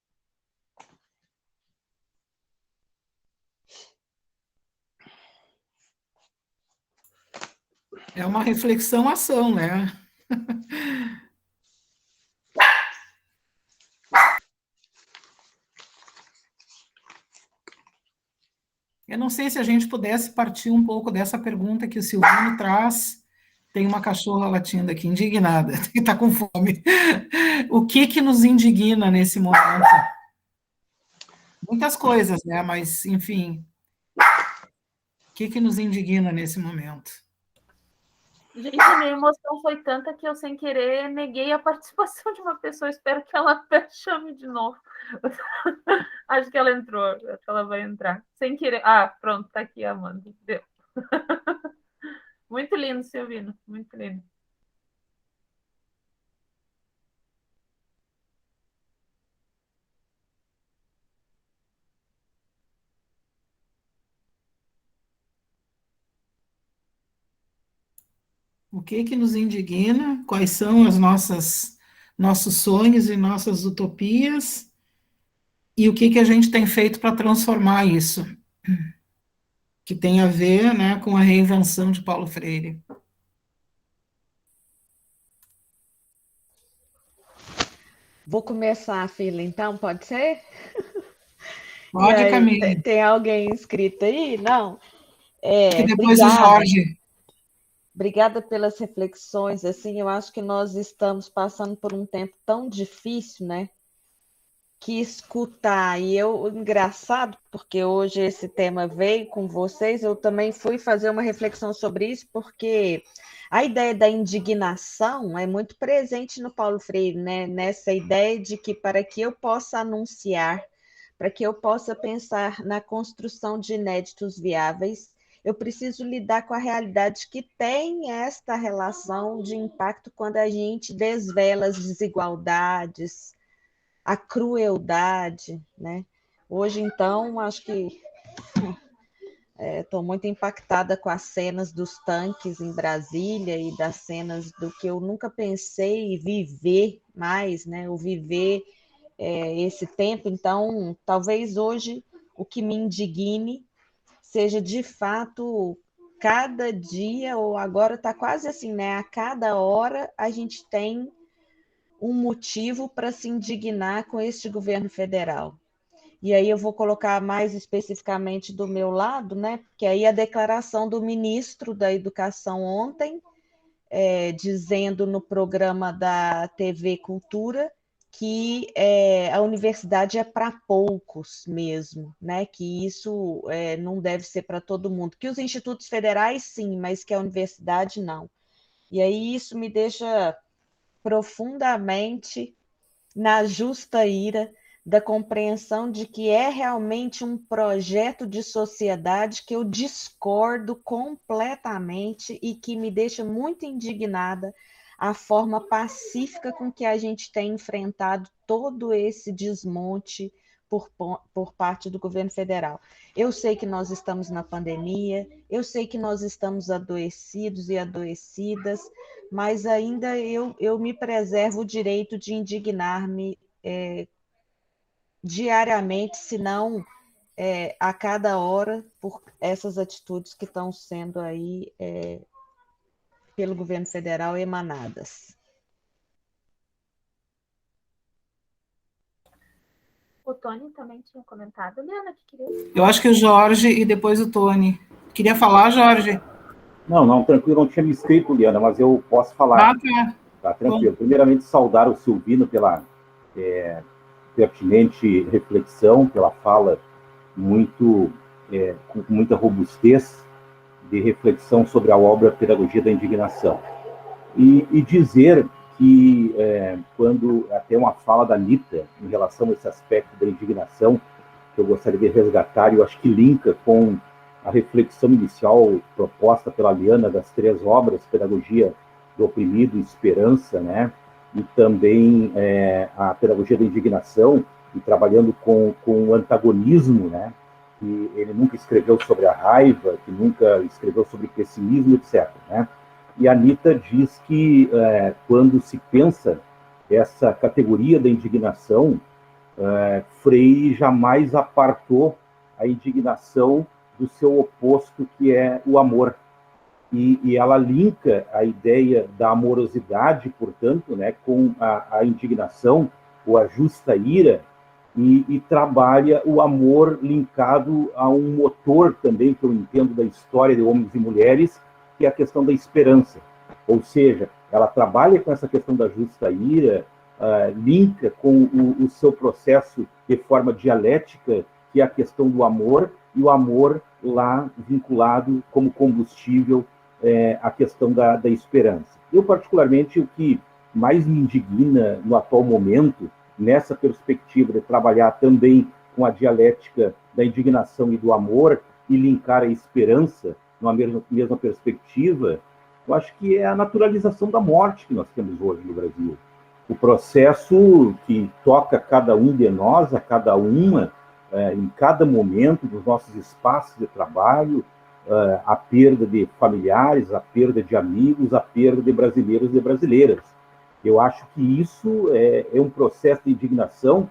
S1: É uma reflexão-ação, né? Eu não sei se a gente pudesse partir um pouco dessa pergunta que o Silvino traz. Tem uma cachorra latindo aqui, indignada, que está com fome. O que nos indigna nesse momento? Muitas coisas, né? Mas, enfim, o que nos indigna nesse momento?
S6: Gente, a minha emoção foi tanta que eu, sem querer, neguei a participação de uma pessoa. Espero que ela chame de novo. Acho que ela entrou, acho que ela vai entrar. Sem querer. Ah, pronto, tá aqui a Amanda. Deu. Muito lindo, Silvino, muito lindo.
S1: O que nos indigna? Quais são as nossos sonhos e nossas utopias? E o que a gente tem feito para transformar isso? Que tem a ver, né, com a reinvenção de Paulo Freire.
S8: Vou começar a fila, então, pode ser?
S1: Pode, Camille.
S8: Tem alguém inscrito aí? Não?
S1: Que depois o Jorge.
S8: Obrigada pelas reflexões. Assim, eu acho que nós estamos passando por um tempo tão difícil, né? Que escutar. E engraçado, porque hoje esse tema veio com vocês, eu também fui fazer uma reflexão sobre isso, porque a ideia da indignação é muito presente no Paulo Freire, né? Nessa ideia de que para que eu possa anunciar, para que eu possa pensar na construção de inéditos viáveis, eu preciso lidar com a realidade que tem esta relação de impacto quando a gente desvela as desigualdades, a crueldade, né? Hoje, então, acho que estou muito impactada com as cenas dos tanques em Brasília e das cenas do que eu nunca pensei viver mais, né? O viver esse tempo. Então, talvez hoje o que me indigne seja, de fato, cada dia, ou agora está quase assim, né? A cada hora a gente tem um motivo para se indignar com este governo federal. E aí eu vou colocar mais especificamente do meu lado, né? Porque aí a declaração do ministro da Educação ontem, dizendo no programa da TV Cultura que a universidade é para poucos mesmo, né? Que isso não deve ser para todo mundo. Que os institutos federais, sim, mas que a universidade, não. E aí isso me deixa profundamente na justa ira da compreensão de que é realmente um projeto de sociedade que eu discordo completamente e que me deixa muito indignada a forma pacífica com que a gente tem enfrentado todo esse desmonte por parte do governo federal. Eu sei que nós estamos na pandemia, eu sei que nós estamos adoecidos e adoecidas, mas ainda eu me preservo o direito de indignar-me diariamente, se não a cada hora, por essas atitudes que estão sendo aí pelo governo federal emanadas.
S6: O Tony também tinha comentado. Liana, que queria...
S1: Eu acho que o Jorge e depois o Tony. Queria falar, Jorge?
S3: Não, tranquilo, não tinha me inscrito, Liana, mas eu posso falar.
S1: Tá.
S3: Tá, tranquilo. Primeiramente, saudar o Silvino pela pertinente reflexão, pela fala com muita robustez de reflexão sobre a obra Pedagogia da Indignação. E dizer que, quando até uma fala da Anitta em relação a esse aspecto da indignação, que eu gostaria de resgatar, e eu acho que linka com a reflexão inicial proposta pela Liana das 3 obras, Pedagogia do Oprimido, Esperança, né? E também a Pedagogia da Indignação, e trabalhando com o antagonismo, né? Que ele nunca escreveu sobre a raiva, que nunca escreveu sobre pessimismo, etc., né? E a Anitta diz que, quando se pensa essa categoria da indignação, Freire jamais apartou a indignação do seu oposto, que é o amor. E ela linka a ideia da amorosidade, portanto, né, com a indignação, ou a justa ira, e trabalha o amor linkado a um motor também, que eu entendo da história de homens e mulheres, que é a questão da esperança. Ou seja, ela trabalha com essa questão da justa ira, linka com o seu processo de forma dialética, que é a questão do amor, e o amor lá vinculado como combustível à questão da esperança. Eu, particularmente, o que mais me indigna no atual momento, nessa perspectiva de trabalhar também com a dialética da indignação e do amor, e linkar a esperança numa mesma perspectiva, eu acho que é a naturalização da morte que nós temos hoje no Brasil. O processo que toca cada um de nós, a cada uma, em cada momento dos nossos espaços de trabalho, a perda de familiares, a perda de amigos, a perda de brasileiros e brasileiras. Eu acho que isso é um processo de indignação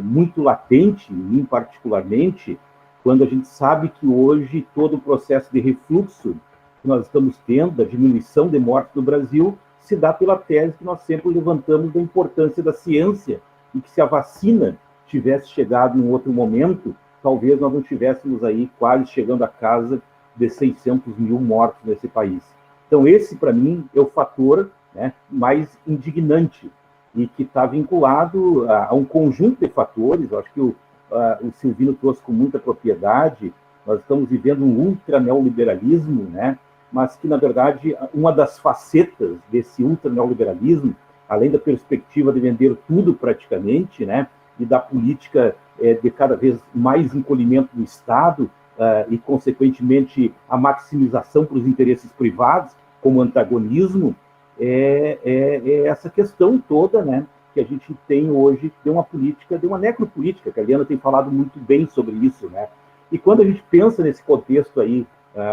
S3: muito latente, em mim particularmente, quando a gente sabe que hoje todo o processo de refluxo que nós estamos tendo, da diminuição de mortes no Brasil, se dá pela tese que nós sempre levantamos da importância da ciência, e que se a vacina tivesse chegado em outro momento, talvez nós não estivéssemos aí quase chegando à casa de 600 mil mortos nesse país. Então esse, para mim, é o fator, né, mais indignante, e que está vinculado a um conjunto de fatores. Eu acho que o Silvino trouxe com muita propriedade. Nós estamos vivendo um ultra-neoliberalismo, né, mas que, na verdade, uma das facetas desse ultra-neoliberalismo, além da perspectiva de vender tudo praticamente, né, e da política de cada vez mais encolhimento do Estado, e, consequentemente, a maximização para os interesses privados, como antagonismo, é essa questão toda, né, que a gente tem hoje de uma política, de uma necropolítica, que a Liana tem falado muito bem sobre isso, né? E quando a gente pensa nesse contexto aí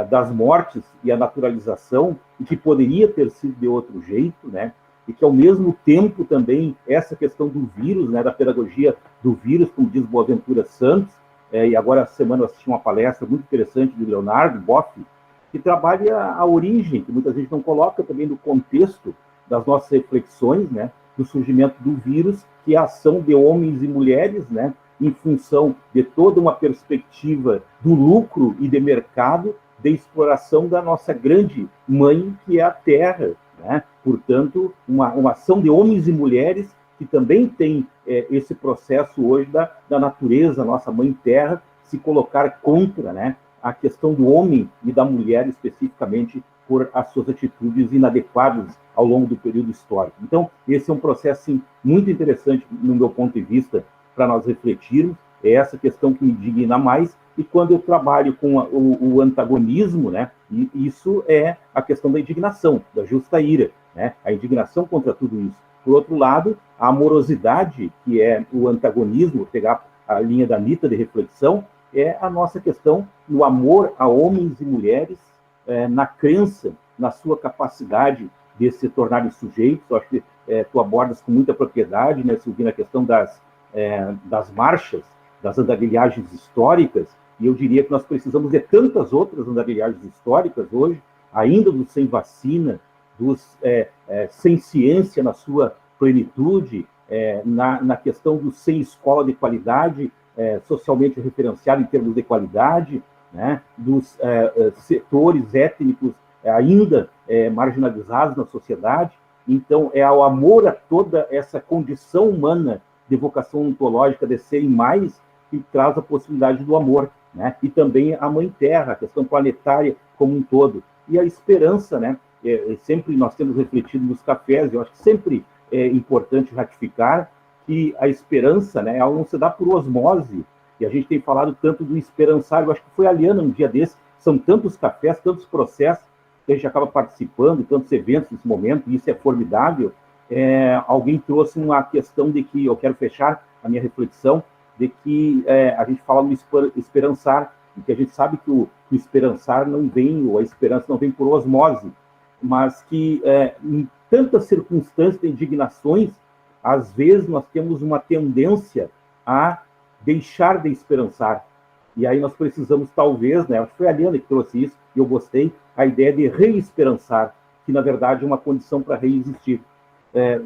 S3: das mortes e a naturalização, e que poderia ter sido de outro jeito, né? E que, ao mesmo tempo, também, essa questão do vírus, né, da pedagogia do vírus, como diz Boaventura Santos, e agora, essa semana, eu assisti uma palestra muito interessante do Leonardo Boff, que trabalha a origem, que muita gente não coloca também no contexto das nossas reflexões, né, do surgimento do vírus, que é a ação de homens e mulheres, né, em função de toda uma perspectiva do lucro e de mercado, de exploração da nossa grande mãe, que é a Terra, né? Portanto, uma ação de homens e mulheres que também tem esse processo hoje da natureza, nossa mãe Terra, se colocar contra, né, a questão do homem e da mulher especificamente por as suas atitudes inadequadas ao longo do período histórico. Então, esse é um processo assim, muito interessante, no meu ponto de vista, para nós refletirmos. É essa questão que me indigna mais, e quando eu trabalho com o antagonismo, né, e isso é a questão da indignação, da justa ira, né, a indignação contra tudo isso. Por outro lado, a amorosidade, que é o antagonismo, pegar a linha da Anitta de reflexão, é a nossa questão no amor a homens e mulheres, na crença, na sua capacidade de se tornarem sujeitos. Eu acho que tu abordas com muita propriedade, né, Silvina, a questão das marchas, das andarilhagens históricas, e eu diria que nós precisamos de tantas outras andarilhagens históricas hoje, ainda dos sem vacina, dos sem ciência na sua plenitude, na questão do ser escola de qualidade, socialmente referenciada em termos de qualidade, né, dos setores étnicos ainda marginalizados na sociedade. Então, é o amor a toda essa condição humana de vocação ontológica de serem mais que traz a possibilidade do amor, né? E também a Mãe Terra, a questão planetária como um todo. E a esperança, né? Sempre nós temos refletido nos cafés, eu acho que sempre é importante ratificar que a esperança, né, ela não se dá por osmose, e a gente tem falado tanto do esperançar, eu acho que foi a Liana um dia desse, são tantos cafés, tantos processos, que a gente acaba participando, tantos eventos nesse momento, e isso é formidável. Alguém trouxe uma questão de que, eu quero fechar a minha reflexão, de que a gente fala no esperançar, e que a gente sabe que o esperançar não vem, ou a esperança não vem por osmose, mas que em tantas circunstâncias de indignações, às vezes nós temos uma tendência a deixar de esperançar. E aí nós precisamos, talvez, né, acho que foi a Liana que trouxe isso, e eu gostei, a ideia de reesperançar, que na verdade é uma condição para reexistir.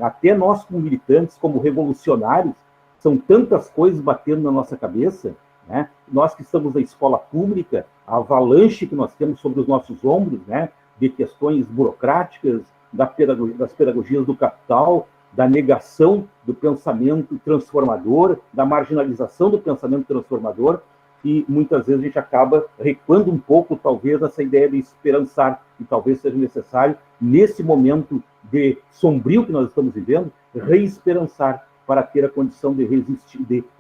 S3: Até nós, como militantes, como revolucionários, são tantas coisas batendo na nossa cabeça, né? Nós que estamos na escola pública, a avalanche que nós temos sobre os nossos ombros, né, de questões burocráticas, das pedagogias do capital, da negação do pensamento transformador, da marginalização do pensamento transformador, e muitas vezes a gente acaba recuando um pouco, talvez, essa ideia de esperançar, e talvez seja necessário, nesse momento de sombrio que nós estamos vivendo, reesperançar, para ter a condição de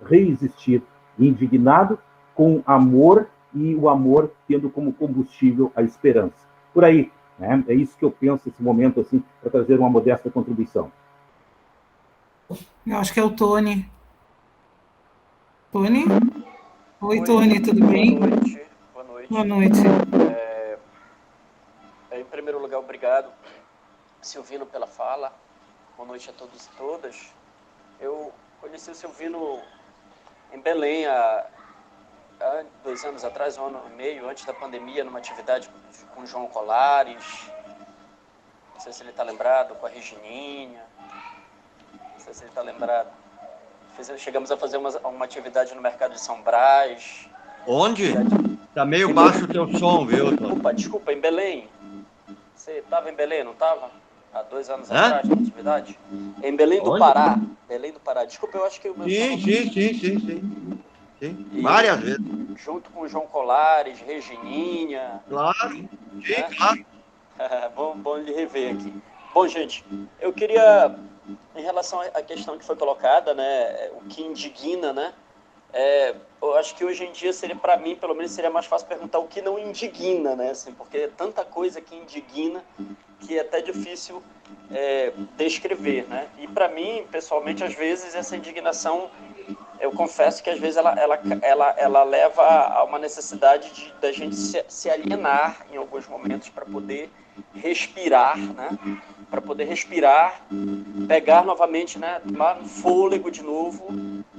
S3: reexistir indignado, com amor, e o amor tendo como combustível a esperança. Por aí, né? É isso que eu penso nesse momento, assim, para trazer uma modesta contribuição.
S1: Eu acho que é o Tony. Tony? Oi, Tony, tudo bem?
S9: Boa noite. Boa noite.
S1: Boa noite.
S9: Em primeiro lugar, obrigado, Silvino, pela fala. Boa noite a todos e todas. Eu conheci o Silvino em Belém há 2 anos atrás, 1 ano e meio, antes da pandemia, numa atividade com o João Colares. Não sei se ele está lembrado, com a Regininha. Não sei se ele está lembrado. Chegamos a fazer uma atividade no mercado de São Brás.
S7: Onde? Tá meio baixo o teu som, viu?
S9: Desculpa, em Belém. Você estava em Belém, não estava? Há 2 anos atrás, na atividade? Em Belém do Pará. Belém do Pará. Desculpa, eu acho que o meu
S7: Sim. Várias vezes.
S9: Junto com o João Colares, Regininha.
S7: Claro,
S9: né?
S7: Claro.
S9: Bom lhe rever aqui. Bom, gente, eu queria, em relação à questão que foi colocada, né, o que indigna, né? Eu acho que hoje em dia seria, para mim, pelo menos, seria mais fácil perguntar o que não indigna, né? Assim, porque é tanta coisa que indigna que é até difícil descrever, né? E para mim, pessoalmente, às vezes essa indignação, eu confesso que às vezes ela leva a uma necessidade da gente se alienar em alguns momentos para poder respirar, né? Para poder respirar, pegar novamente, né? Tomar fôlego de novo,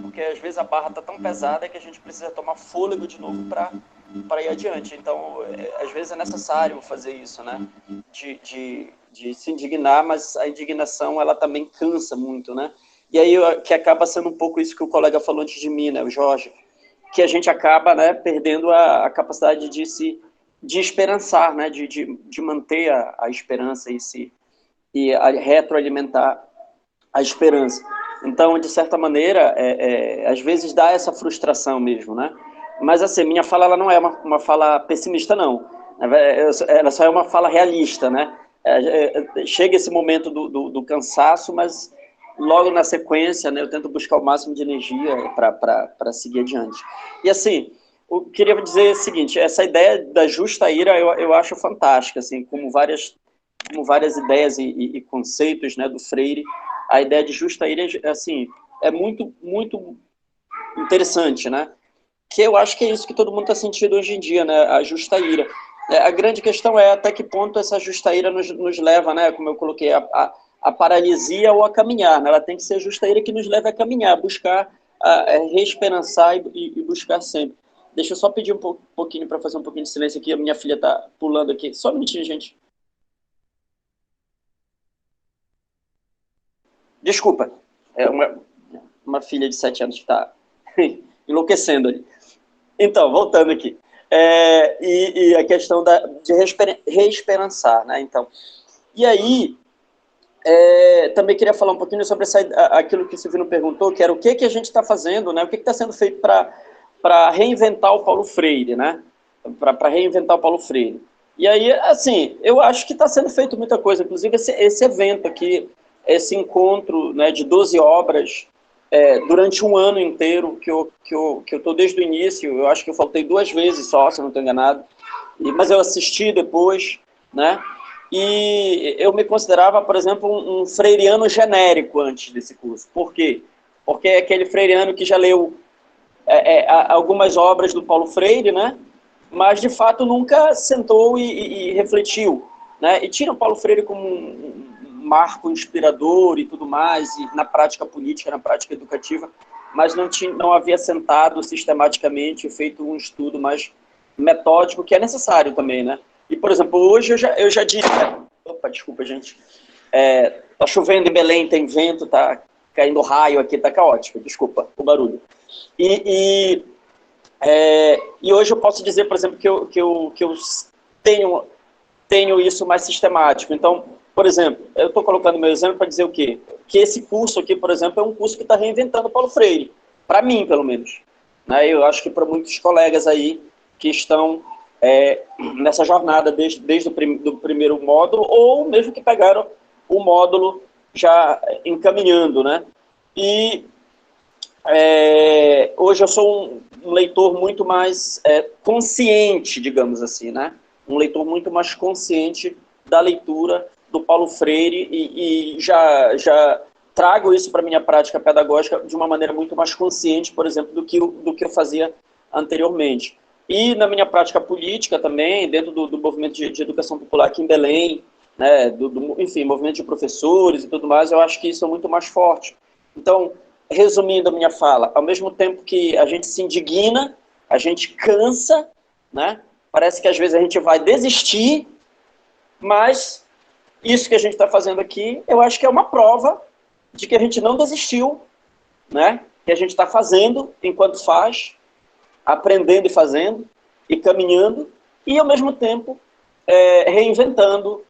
S9: porque às vezes a barra está tão pesada que a gente precisa tomar fôlego de novo para ir adiante. Então, às vezes é necessário fazer isso, né? De se indignar, mas a indignação ela também cansa muito, né? E aí que acaba sendo um pouco isso que o colega falou antes de mim, né, o Jorge, que a gente acaba, né, perdendo a capacidade de esperançar, né, de manter a esperança e a retroalimentar a esperança. Então, de certa maneira, às vezes dá essa frustração mesmo, né? Mas, assim, minha fala ela não é uma fala pessimista, não. Ela só é uma fala realista, né? Chega esse momento do cansaço, mas logo na sequência, né, eu tento buscar o máximo de energia para seguir adiante. E, assim, eu queria dizer o seguinte, essa ideia da justa ira eu acho fantástica, assim, como várias ideias e conceitos, né, do Freire. A ideia de justa ira, assim, é muito, muito interessante, né? Que eu acho que é isso que todo mundo está sentindo hoje em dia, né? A justa ira. A grande questão é até que ponto essa justa ira nos leva, né? Como eu coloquei, a paralisia ou a caminhar, né? Ela tem que ser a justa ira que nos leve a caminhar, buscar, reesperançar e buscar sempre. Deixa eu só pedir um pouquinho para fazer um pouquinho de silêncio aqui, a minha filha está pulando aqui. Só um minutinho, gente. Desculpa. É uma filha de 7 anos que está enlouquecendo ali. Então, voltando aqui. E a questão de reesperançar, né? Então, e aí, também queria falar um pouquinho sobre aquilo que o Silvino perguntou, que era o que a gente está fazendo, né? O que está sendo feito para reinventar o Paulo Freire, né? Para reinventar o Paulo Freire. E aí, assim, eu acho que está sendo feito muita coisa, inclusive esse evento aqui, esse encontro, né, de 12 obras, durante um ano inteiro, que eu estou desde o início. Eu acho que eu faltei 2 vezes só, se eu não estou enganado, mas eu assisti depois, né? E eu me considerava, por exemplo, um freiriano genérico antes desse curso. Por quê? Porque é aquele freiriano que já leu algumas obras do Paulo Freire, né? Mas, de fato, nunca sentou e refletiu, né? E tinha o Paulo Freire como um marco inspirador e tudo mais, e na prática política, na prática educativa, mas não havia sentado sistematicamente e feito um estudo mais metódico, que é necessário também, né? E, por exemplo, hoje eu já diria... Opa, desculpa, gente. Tá chovendo em Belém, tem vento, tá caindo raio aqui, tá caótico, desculpa o barulho. E hoje eu posso dizer, por exemplo, que eu tenho isso mais sistemático. Então, por exemplo, eu estou colocando meu exemplo para dizer o quê? Que esse curso aqui, por exemplo, é um curso que está reinventando o Paulo Freire, para mim, pelo menos. Né? Eu acho que para muitos colegas aí que estão nessa jornada desde o primeiro módulo, ou mesmo que pegaram o módulo já encaminhando, né? E hoje eu sou um leitor muito mais consciente, digamos assim, né? Um leitor muito mais consciente da leitura do Paulo Freire e já trago isso para a minha prática pedagógica de uma maneira muito mais consciente, por exemplo, do que eu fazia anteriormente. E na minha prática política também, dentro do movimento de educação popular aqui em Belém, né, enfim, movimento de professores e tudo mais, eu acho que isso é muito mais forte. Então, resumindo a minha fala, ao mesmo tempo que a gente se indigna, a gente cansa, né? Parece que às vezes a gente vai desistir, mas isso que a gente está fazendo aqui, eu acho que é uma prova de que a gente não desistiu, né? Que a gente está fazendo enquanto faz, aprendendo e fazendo, e caminhando, e ao mesmo tempo reinventando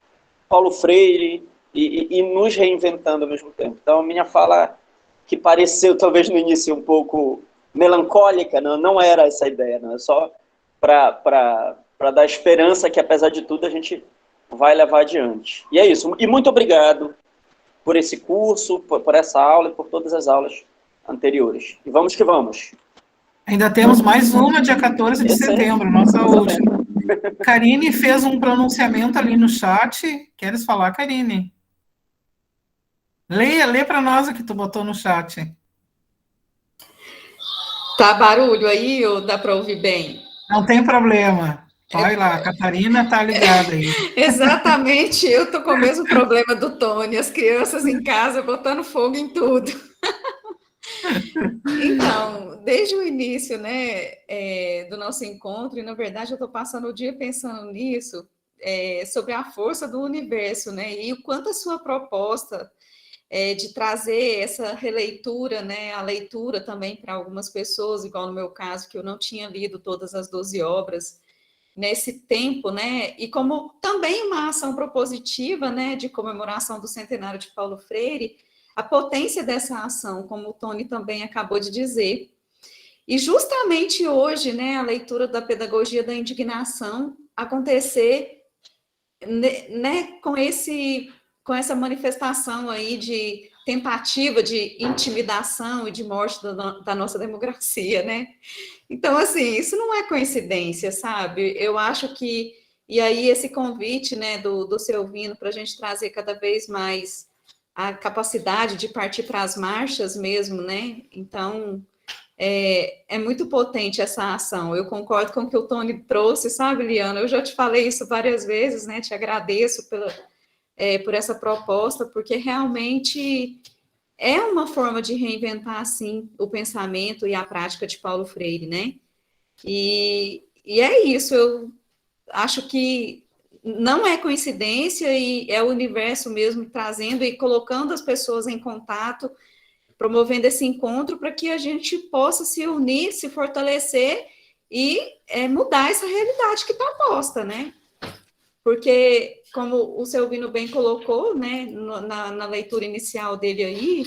S9: Paulo Freire e nos reinventando ao mesmo tempo. Então, a minha fala, que pareceu talvez no início um pouco melancólica, não era essa a ideia, não é só para dar esperança que, apesar de tudo, a gente vai levar adiante. E é isso. E muito obrigado por esse curso, por essa aula e por todas as aulas anteriores. E vamos que vamos.
S1: Ainda temos mais uma, dia 14 de setembro, nossa última. Karine fez um pronunciamento ali no chat. Queres falar, Karine? Lê para nós o que tu botou no chat.
S10: Tá barulho aí ou dá para ouvir bem?
S1: Não tem problema. Vai lá, a Catarina está ligada aí.
S10: Exatamente, eu estou com o mesmo problema do Tony, as crianças em casa botando fogo em tudo. Então, desde o início, né, do nosso encontro, e na verdade eu estou passando o dia pensando nisso, sobre a força do universo, né, e o quanto a sua proposta de trazer essa releitura, né, a leitura também para algumas pessoas, igual no meu caso, que eu não tinha lido todas as 12 obras nesse tempo, né, e como também uma ação propositiva, né, de comemoração do centenário de Paulo Freire, a potência dessa ação, como o Tony também acabou de dizer. E justamente hoje, né, a leitura da pedagogia da indignação acontecer, né, com essa manifestação aí de tentativa de intimidação e de morte da nossa democracia, né? Então, assim, isso não é coincidência, sabe? Eu acho que, e aí esse convite, né, do Silvino para a gente trazer cada vez mais a capacidade de partir para as marchas mesmo, né? Então, é muito potente essa ação. Eu concordo com o que o Tony trouxe, sabe, Liana? Eu já te falei isso várias vezes, né? Te agradeço por essa proposta, porque realmente é uma forma de reinventar, assim, o pensamento e a prática de Paulo Freire, né? E é isso, eu acho que não é coincidência e é o universo mesmo trazendo e colocando as pessoas em contato promovendo esse encontro para que a gente possa se unir, se fortalecer e mudar essa realidade que está posta, né? Porque, como o Selvino bem colocou, né, na leitura inicial dele aí,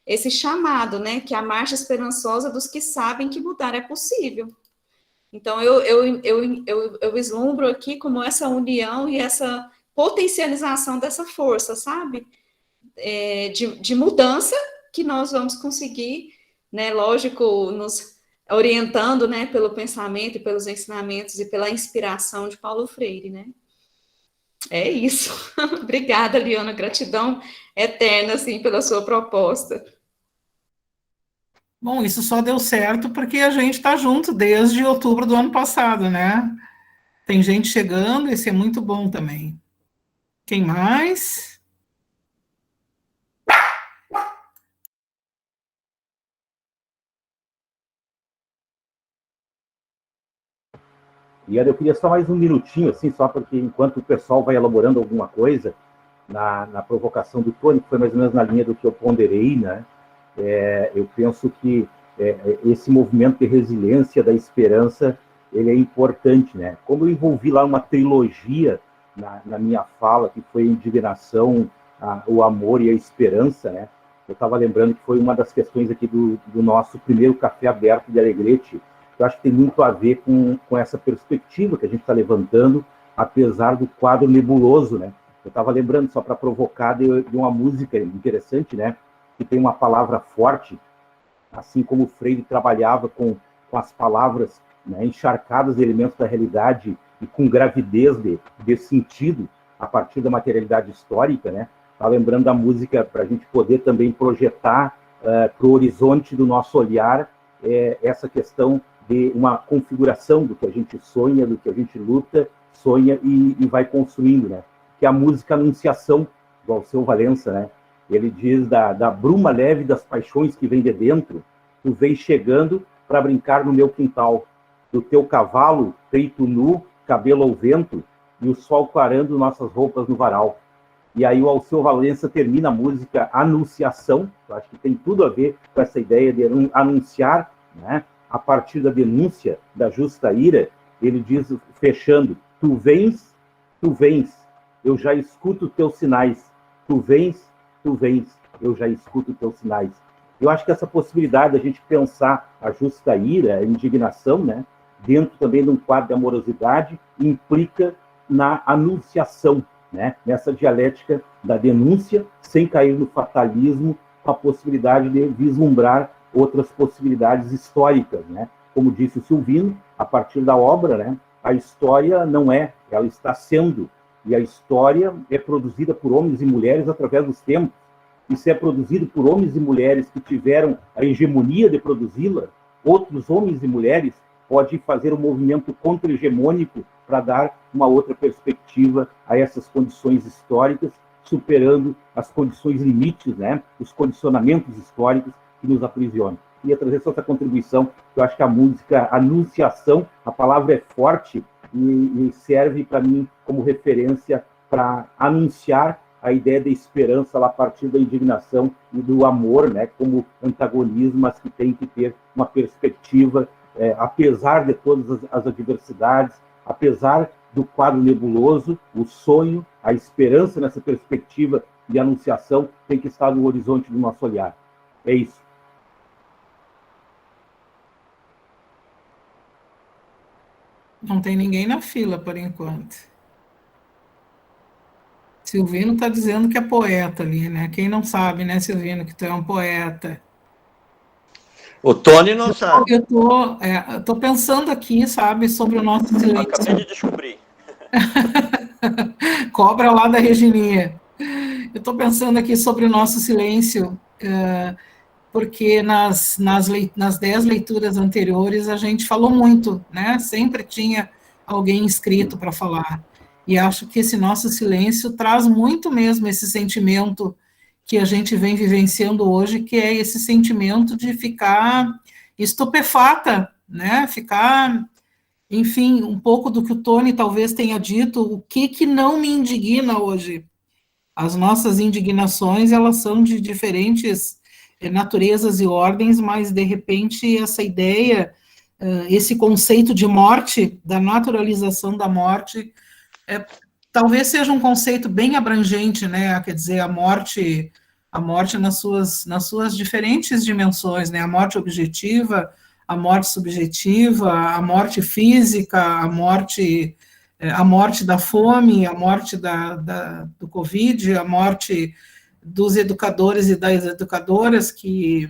S10: esse chamado, né, que é a marcha esperançosa dos que sabem que mudar é possível. Então, eu vislumbro aqui como essa união e essa potencialização dessa força, sabe? De mudança que nós vamos conseguir, né, lógico, nos orientando, né, pelo pensamento e pelos ensinamentos e pela inspiração de Paulo Freire, né? É isso. Obrigada, Liana, gratidão eterna, assim, pela sua proposta.
S1: Bom, isso só deu certo porque a gente está junto desde outubro do ano passado, né? Tem gente chegando, esse é muito bom também. Quem mais?
S3: E eu queria só mais um minutinho, assim, só porque enquanto o pessoal vai elaborando alguma coisa, na provocação do Tony, que foi mais ou menos na linha do que eu ponderei, né? Eu penso que esse movimento de resiliência, da esperança, ele é importante, né? Como eu envolvi lá uma trilogia na minha fala, que foi a indignação, o amor e a esperança, né? Eu estava lembrando que foi uma das questões aqui do nosso primeiro Café Aberto de Alegrete. Eu acho que tem muito a ver com essa perspectiva que a gente está levantando, apesar do quadro nebuloso, né? Eu estava lembrando, só para provocar, de uma música interessante, né? Que tem uma palavra forte, assim como o Freire trabalhava com as palavras, né, encharcadas de elementos da realidade e com gravidez de sentido a partir da materialidade histórica, né? Estava lembrando da música para a gente poder também projetar para o horizonte do nosso olhar essa questão de uma configuração do que a gente sonha, do que a gente luta, sonha e vai construindo, né? Que é a música Anunciação, do Alceu Valença, né? Ele diz da bruma leve das paixões que vem de dentro, tu vem chegando para brincar no meu quintal, do teu cavalo, peito nu, cabelo ao vento, e o sol clarando nossas roupas no varal. E aí o Alceu Valença termina a música Anunciação, eu acho que tem tudo a ver com essa ideia de anunciar, né? A partir da denúncia da justa ira, ele diz, fechando, tu vens, eu já escuto teus sinais, tu vens, eu já escuto teus sinais. Eu acho que essa possibilidade da gente pensar a justa ira, a indignação, né, dentro também de um quadro de amorosidade, implica na anunciação, né, nessa dialética da denúncia, sem cair no fatalismo, com a possibilidade de vislumbrar outras possibilidades históricas, né? Como disse o Silvino, a partir da obra, né, a história não ela está sendo, e a história é produzida por homens e mulheres através dos tempos. E se é produzido por homens e mulheres que tiveram a hegemonia de produzi-la, outros homens e mulheres podem fazer um movimento contra-hegemônico para dar uma outra perspectiva a essas condições históricas, superando as condições limites, né, os condicionamentos históricos que nos aprisionam. Queria trazer só essa contribuição, que eu acho que a música Anunciação, a palavra é forte e serve para mim como referência para anunciar a ideia da esperança lá a partir da indignação e do amor, né, como antagonismo, mas que tem que ter uma perspectiva, apesar de todas as adversidades, apesar do quadro nebuloso, o sonho, a esperança nessa perspectiva de anunciação tem que estar no horizonte do nosso olhar. É isso.
S1: Não tem ninguém na fila, por enquanto. Silvino está dizendo que é poeta ali, né? Quem não sabe, né, Silvino, que tu é um poeta.
S7: O Tony não sabe.
S1: Eu tô pensando aqui, sabe, sobre o nosso silêncio.
S9: Acabei de descobrir.
S1: Cobra lá da Regininha. Eu estou pensando aqui sobre o nosso silêncio, porque nas 10 leituras anteriores a gente falou muito, né? Sempre tinha alguém inscrito para falar. E acho que esse nosso silêncio traz muito mesmo esse sentimento que a gente vem vivenciando hoje, que é esse sentimento de ficar estupefata, né? Ficar, enfim, um pouco do que o Tony talvez tenha dito, o que não me indigna hoje. As nossas indignações, elas são de diferentes naturezas e ordens, mas, de repente, essa ideia, esse conceito de morte, da naturalização da morte, talvez seja um conceito bem abrangente, né? Quer dizer, a morte nas suas diferentes dimensões, né? A morte objetiva, a morte subjetiva, a morte física, a morte da fome, a morte do Covid, a morte dos educadores e das educadoras que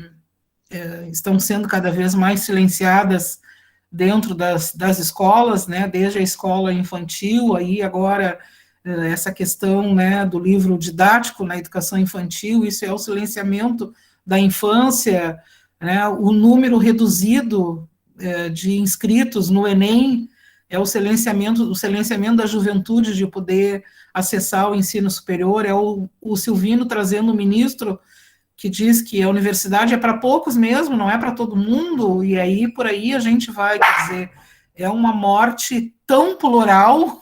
S1: estão sendo cada vez mais silenciadas dentro das escolas, né, desde a escola infantil, aí agora essa questão, né, do livro didático na educação infantil, isso é o silenciamento da infância, né, o número reduzido de inscritos no Enem, é o silenciamento da juventude de poder acessar o ensino superior, é o Silvino trazendo o ministro que diz que a universidade é para poucos mesmo, não é para todo mundo, e aí por aí a gente vai, quer dizer, é uma morte tão plural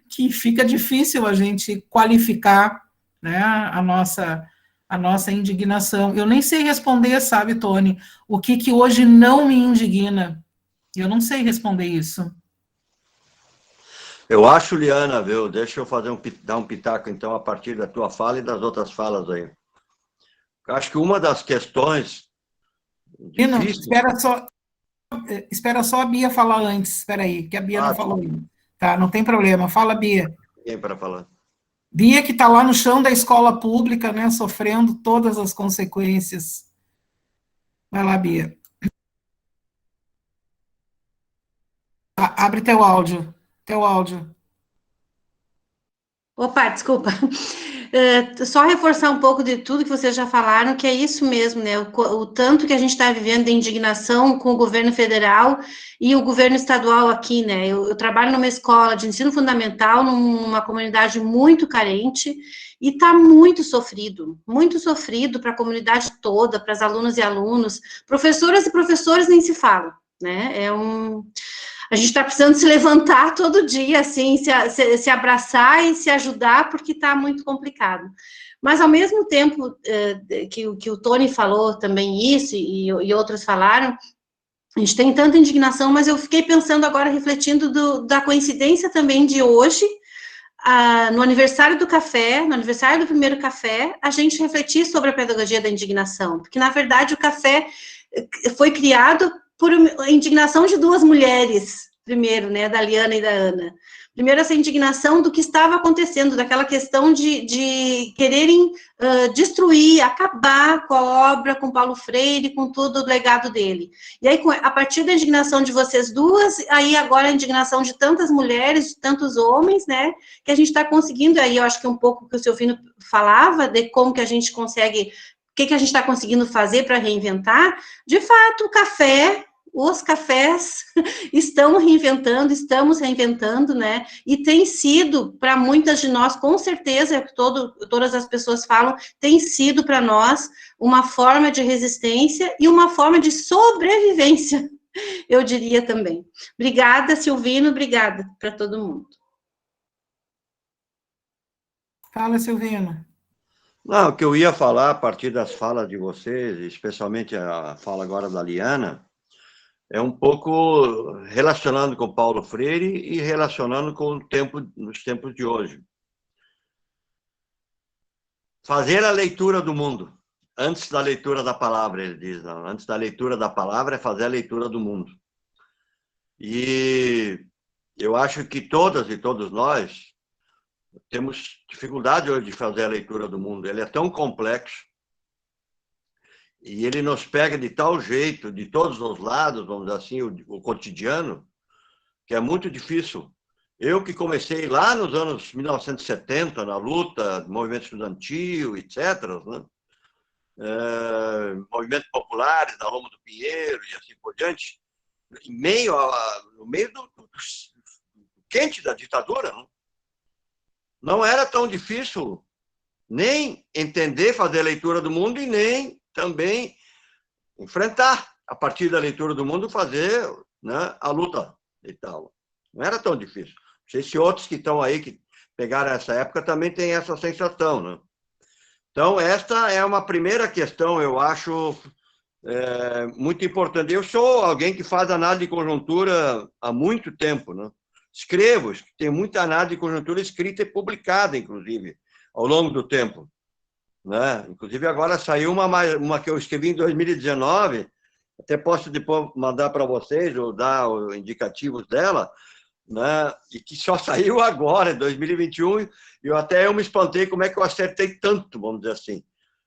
S1: que fica difícil a gente qualificar, né, a nossa indignação. Eu nem sei responder, sabe, Tony, o que hoje não me indigna. Eu não sei responder isso.
S7: Eu acho, Liana, viu? Deixa eu dar um pitaco, então, a partir da tua fala e das outras falas aí. Eu acho que uma das questões difíceis...
S1: Espera só a Bia falar antes, espera aí, que a Bia não falou ainda. Tá, não tem problema, fala, Bia.
S7: Tem para falar.
S1: Bia que está lá no chão da escola pública, né, sofrendo todas as consequências. Vai lá, Bia. Abre teu áudio.
S5: Opa, desculpa. Só reforçar um pouco de tudo que vocês já falaram, que é isso mesmo, né? O tanto que a gente está vivendo de indignação com o governo federal e o governo estadual aqui, né? Eu trabalho numa escola de ensino fundamental, numa comunidade muito carente, e está muito sofrido para a comunidade toda, para as alunas e alunos, professoras e professores nem se falam, né? A gente está precisando se levantar todo dia, assim, se abraçar e se ajudar, porque está muito complicado. Mas, ao mesmo tempo que o Tony falou também isso, e outros falaram, a gente tem tanta indignação, mas eu fiquei pensando agora, refletindo da coincidência também de hoje, no aniversário do café, no aniversário do primeiro café, a gente refletir sobre a pedagogia da indignação, porque, na verdade, o café foi criado por indignação de duas mulheres, primeiro, né, da Liana e da Ana. Primeiro, essa indignação do que estava acontecendo, daquela questão de quererem destruir, acabar com a obra, com Paulo Freire, com todo o legado dele. E aí, a partir da indignação de vocês duas, aí agora a indignação de tantas mulheres, de tantos homens, né, que a gente está conseguindo, aí eu acho que um pouco que o Silvino falava, de como que a gente consegue, o que a gente está conseguindo fazer para reinventar, de fato, os cafés estamos reinventando, né, e tem sido, para muitas de nós, com certeza, todas as pessoas falam, tem sido para nós uma forma de resistência e uma forma de sobrevivência, eu diria também. Obrigada, Silvino, obrigada para todo mundo.
S1: Fala, Silvino.
S7: Não, o que eu ia falar a partir das falas de vocês, especialmente a fala agora da Liana, é um pouco relacionando com Paulo Freire e relacionando com nos tempos de hoje. Fazer a leitura do mundo, antes da leitura da palavra, ele diz, não, antes da leitura da palavra é fazer a leitura do mundo. E eu acho que todas e todos nós temos dificuldade hoje de fazer a leitura do mundo, ele é tão complexo, e ele nos pega de tal jeito, de todos os lados, vamos dizer assim, o cotidiano, que é muito difícil. Eu que comecei lá nos anos 1970, na luta, movimento estudantil, etc., né? Movimentos populares, na Loma do Pinheiro e assim por diante, no meio do quente da ditadura, né? Não era tão difícil nem entender, fazer a leitura do mundo e nem também enfrentar, a partir da leitura do mundo, fazer, né, a luta e tal. Não era tão difícil. Não sei se outros que estão aí, que pegaram essa época, também têm essa sensação, né? Então, esta é uma primeira questão, eu acho, muito importante. Eu sou alguém que faz análise de conjuntura há muito tempo, né? Escrevo, tem muita análise de conjuntura escrita e publicada, inclusive, ao longo do tempo, né? Inclusive, agora saiu uma que eu escrevi em 2019, até posso depois mandar para vocês, ou dar os indicativos dela, né? E que só saiu agora, em 2021, e eu me espantei como é que eu acertei tanto, vamos dizer assim.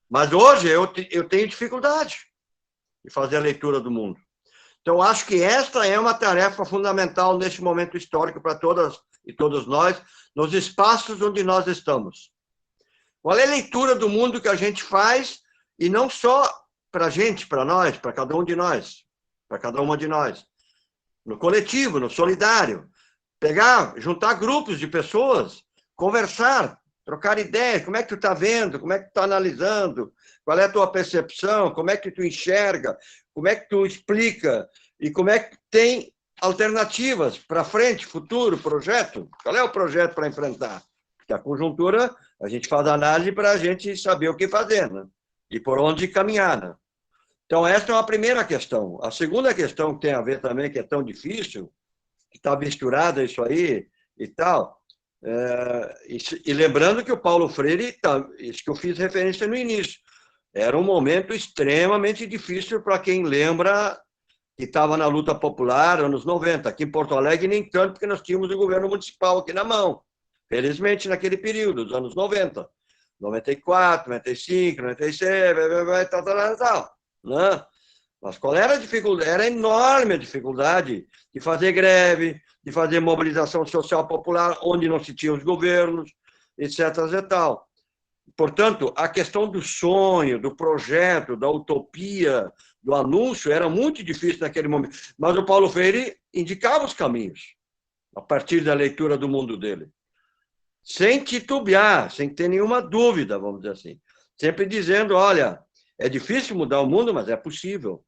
S7: Mas hoje eu tenho dificuldade de fazer a leitura do mundo. Então, acho que esta é uma tarefa fundamental neste momento histórico para todas e todos nós, nos espaços onde nós estamos. Qual é a leitura do mundo que a gente faz, e não só para a gente, para nós, para cada um de nós, para cada uma de nós, no coletivo, no solidário, juntar grupos de pessoas, conversar, trocar ideias, como é que tu está vendo, como é que tu está analisando, qual é a tua percepção, como é que tu enxerga, como é que tu explica, e como é que tem alternativas para frente, futuro, projeto. Qual é o projeto para enfrentar? Porque a conjuntura, a gente faz análise para a gente saber o que fazer, né? E por onde caminhar, né? Então, essa é uma primeira questão. A segunda questão que tem a ver também, que é tão difícil, que está misturada isso aí e tal, e lembrando que o Paulo Freire, isso que eu fiz referência no início, era um momento extremamente difícil para quem lembra que estava na luta popular, anos 90. Aqui em Porto Alegre, nem tanto, porque nós tínhamos o governo municipal aqui na mão. Felizmente, naquele período, dos anos 90. 94, 95, 96, tal, né? Mas qual era a dificuldade? Era enorme a dificuldade de fazer greve, de fazer mobilização social popular, onde não se tinha os governos, etc. e tal. Portanto, a questão do sonho, do projeto, da utopia, do anúncio, era muito difícil naquele momento. Mas o Paulo Freire indicava os caminhos, a partir da leitura do mundo dele. Sem titubear, sem ter nenhuma dúvida, vamos dizer assim. Sempre dizendo, olha, é difícil mudar o mundo, mas é possível.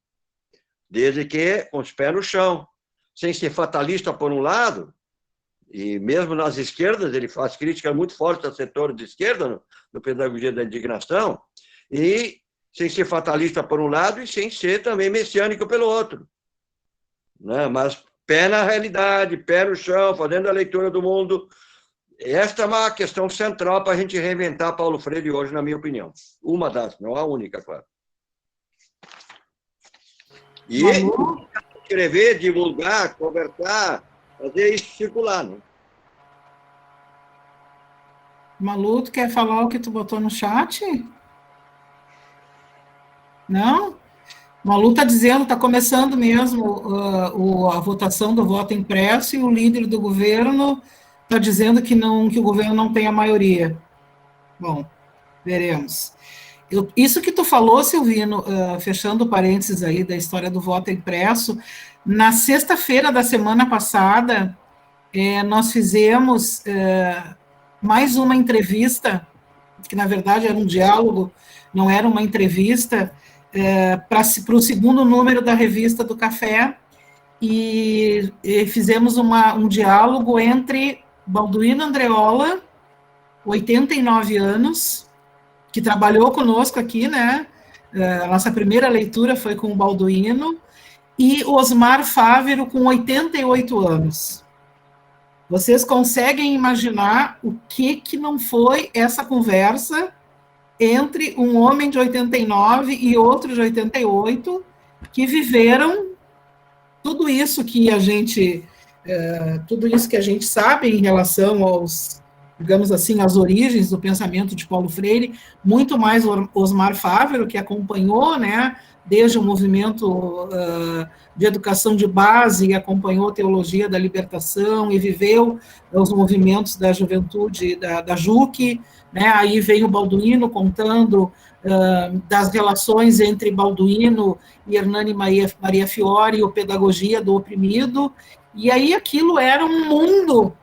S7: Desde que com os pés no chão. Sem ser fatalista por um lado, e mesmo nas esquerdas, ele faz críticas muito fortes ao setor de esquerda, no Pedagogia da Indignação, e sem ser fatalista por um lado e sem ser também messiânico pelo outro. Né? Mas pé na realidade, pé no chão, fazendo a leitura do mundo. Esta é uma questão central para a gente reinventar Paulo Freire hoje, na minha opinião. Uma das, não a única, claro. E escrever, divulgar, conversar, fazer isso circular, né?
S1: Malu, tu quer falar o que tu botou no chat? Não? Malu está dizendo, está começando mesmo a votação do voto impresso, e o líder do governo está dizendo que o governo não tem a maioria. Bom, veremos. Isso que tu falou, Silvino, fechando parênteses aí da história do voto impresso, na sexta-feira da semana passada, nós fizemos mais uma entrevista, que na verdade era um diálogo, não era uma entrevista, para o segundo número da revista do Café, e fizemos um diálogo entre Balduino Andreola, 89 anos, que trabalhou conosco aqui, né? A nossa primeira leitura foi com o Balduino, e Osmar Fávero, com 88 anos. Vocês conseguem imaginar o que não foi essa conversa entre um homem de 89 e outro de 88, que viveram tudo isso que a gente sabe em relação aos, digamos assim, às origens do pensamento de Paulo Freire, muito mais Osmar Fávero, que acompanhou, né, desde o movimento de educação de base, e acompanhou a teologia da libertação, e viveu os movimentos da juventude, da JUC, né, aí vem o Balduino contando das relações entre Balduino e Hernani Maria Fiore, o Pedagogia do Oprimido, e aí aquilo era um mundo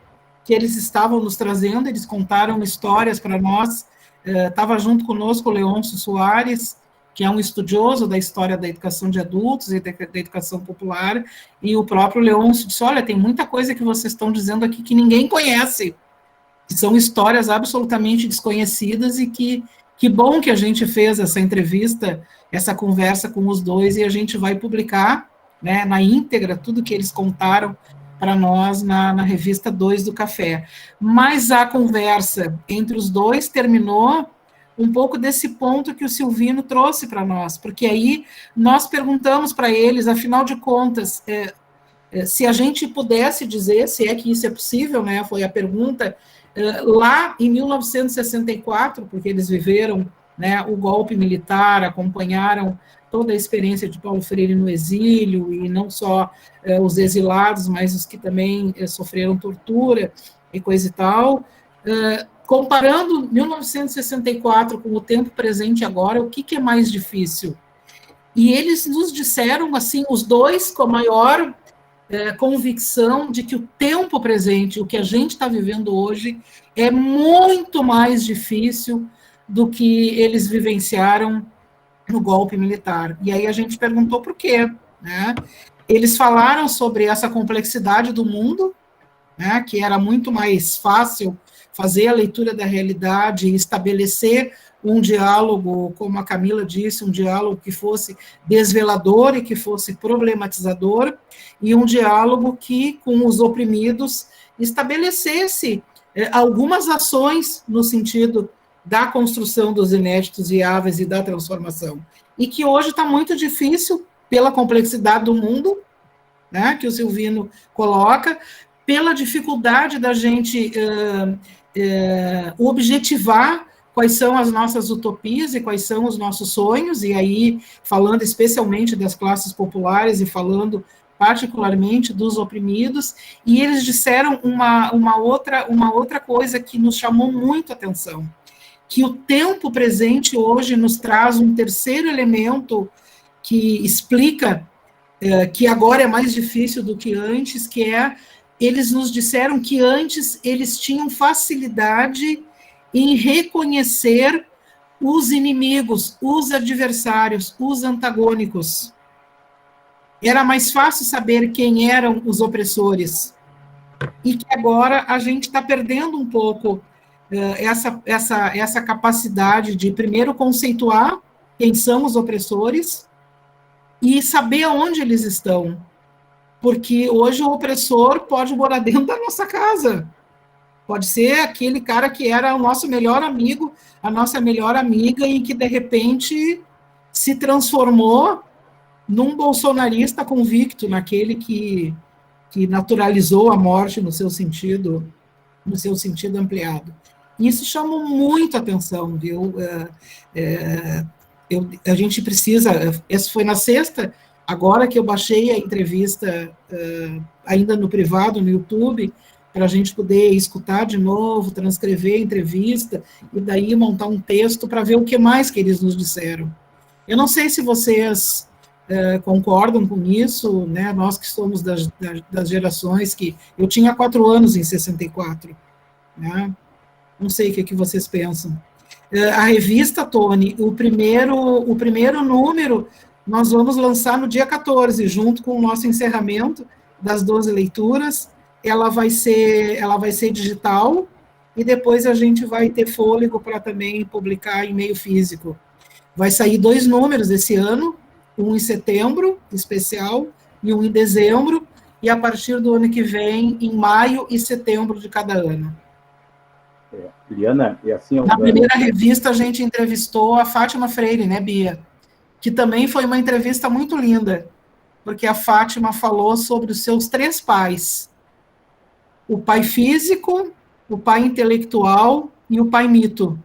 S1: que eles estavam nos trazendo, eles contaram histórias para nós, estava junto conosco o Leôncio Soares, que é um estudioso da história da educação de adultos e da educação popular, e o próprio Leôncio disse, olha, tem muita coisa que vocês estão dizendo aqui que ninguém conhece, que são histórias absolutamente desconhecidas e que Que bom que a gente fez essa entrevista, essa conversa com os dois, e a gente vai publicar, né, na íntegra tudo que eles contaram para nós na revista 2 do Café. Mas a conversa entre os dois terminou um pouco desse ponto que o Silvino trouxe para nós, porque aí nós perguntamos para eles, afinal de contas, se a gente pudesse dizer, se é que isso é possível, né, foi a pergunta, lá em 1964, porque eles viveram, né, o golpe militar, acompanharam toda a experiência de Paulo Freire no exílio, e não só os exilados, mas os que também sofreram tortura e coisa e tal, comparando 1964 com o tempo presente agora, o que é mais difícil? E eles nos disseram, assim, os dois com a maior convicção de que o tempo presente, o que a gente está vivendo hoje, é muito mais difícil do que eles vivenciaram no golpe militar. E aí a gente perguntou por quê, né? Eles falaram sobre essa complexidade do mundo, né, que era muito mais fácil fazer a leitura da realidade e estabelecer um diálogo, como a Camila disse, um diálogo que fosse desvelador e que fosse problematizador, e um diálogo que, com os oprimidos, estabelecesse algumas ações no sentido da construção dos inéditos viáveis e da transformação. E que hoje está muito difícil, pela complexidade do mundo, né, que o Silvino coloca, pela dificuldade da gente objetivar quais são as nossas utopias e quais são os nossos sonhos, e aí falando especialmente das classes populares e falando particularmente dos oprimidos, e eles disseram uma outra coisa que nos chamou muito a atenção, que o tempo presente hoje nos traz um terceiro elemento que explica que agora é mais difícil do que antes, que é, eles nos disseram que antes eles tinham facilidade em reconhecer os inimigos, os adversários, os antagônicos. Era mais fácil saber quem eram os opressores. E que agora a gente está perdendo um pouco essa capacidade de, primeiro, conceituar quem são os opressores e saber aonde eles estão. Porque hoje o opressor pode morar dentro da nossa casa. Pode ser aquele cara que era o nosso melhor amigo, a nossa melhor amiga, e que, de repente, se transformou num bolsonarista convicto, naquele que naturalizou a morte no seu sentido ampliado. Isso chamou muito atenção, viu? A gente precisa... Essa foi na sexta, agora que eu baixei a entrevista, ainda no privado, no YouTube, para a gente poder escutar de novo, transcrever a entrevista, e daí montar um texto para ver o que mais que eles nos disseram. Eu não sei se vocês concordam com isso, né? Nós que somos das gerações que... Eu tinha 4 anos em 64, né? Não sei o que vocês pensam. A revista, Tony, o primeiro número, nós vamos lançar no dia 14, junto com o nosso encerramento das 12 leituras. Ela vai ser digital, e depois a gente vai ter fôlego para também publicar em meio físico. Vai sair 2 números esse ano, um em setembro, especial, e um em dezembro, e a partir do ano que vem, em maio e setembro de cada ano.
S3: Liana, é assim...
S1: Na primeira revista, a gente entrevistou a Fátima Freire, né, Bia? Que também foi uma entrevista muito linda, porque a Fátima falou sobre os seus 3 pais. O pai físico, o pai intelectual e o pai mito.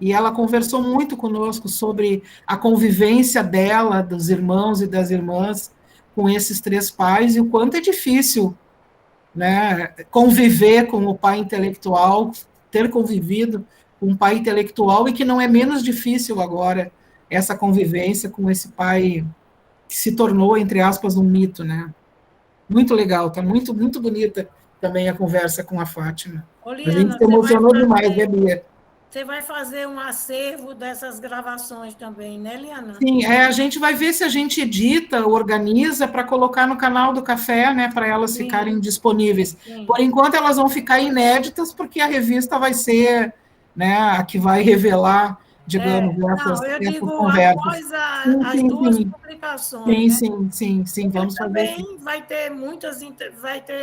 S1: E ela conversou muito conosco sobre a convivência dela, dos irmãos e das irmãs, com esses 3 pais, e o quanto é difícil, né, conviver com o pai intelectual, ter convivido com um pai intelectual, e que não é menos difícil agora essa convivência com esse pai que se tornou, entre aspas, um mito, né? Muito legal, tá muito, muito bonita também a conversa com a Fátima.
S4: Liana,
S1: a gente se emocionou demais, né, Bia?
S4: Você vai fazer um acervo dessas gravações também, né, Liana?
S1: Sim, a gente vai ver se a gente edita, organiza para colocar no canal do Café, né, para elas ficarem disponíveis. Sim. Por enquanto, elas vão ficar inéditas, porque a revista vai ser, né, a que vai revelar, digamos,
S4: não, eu
S1: essas
S4: digo
S1: conversas.
S4: após as
S1: Sim,
S4: duas
S1: sim,
S4: publicações, né?
S1: sim,
S4: Porque
S1: vamos fazer sim.
S4: também vai ter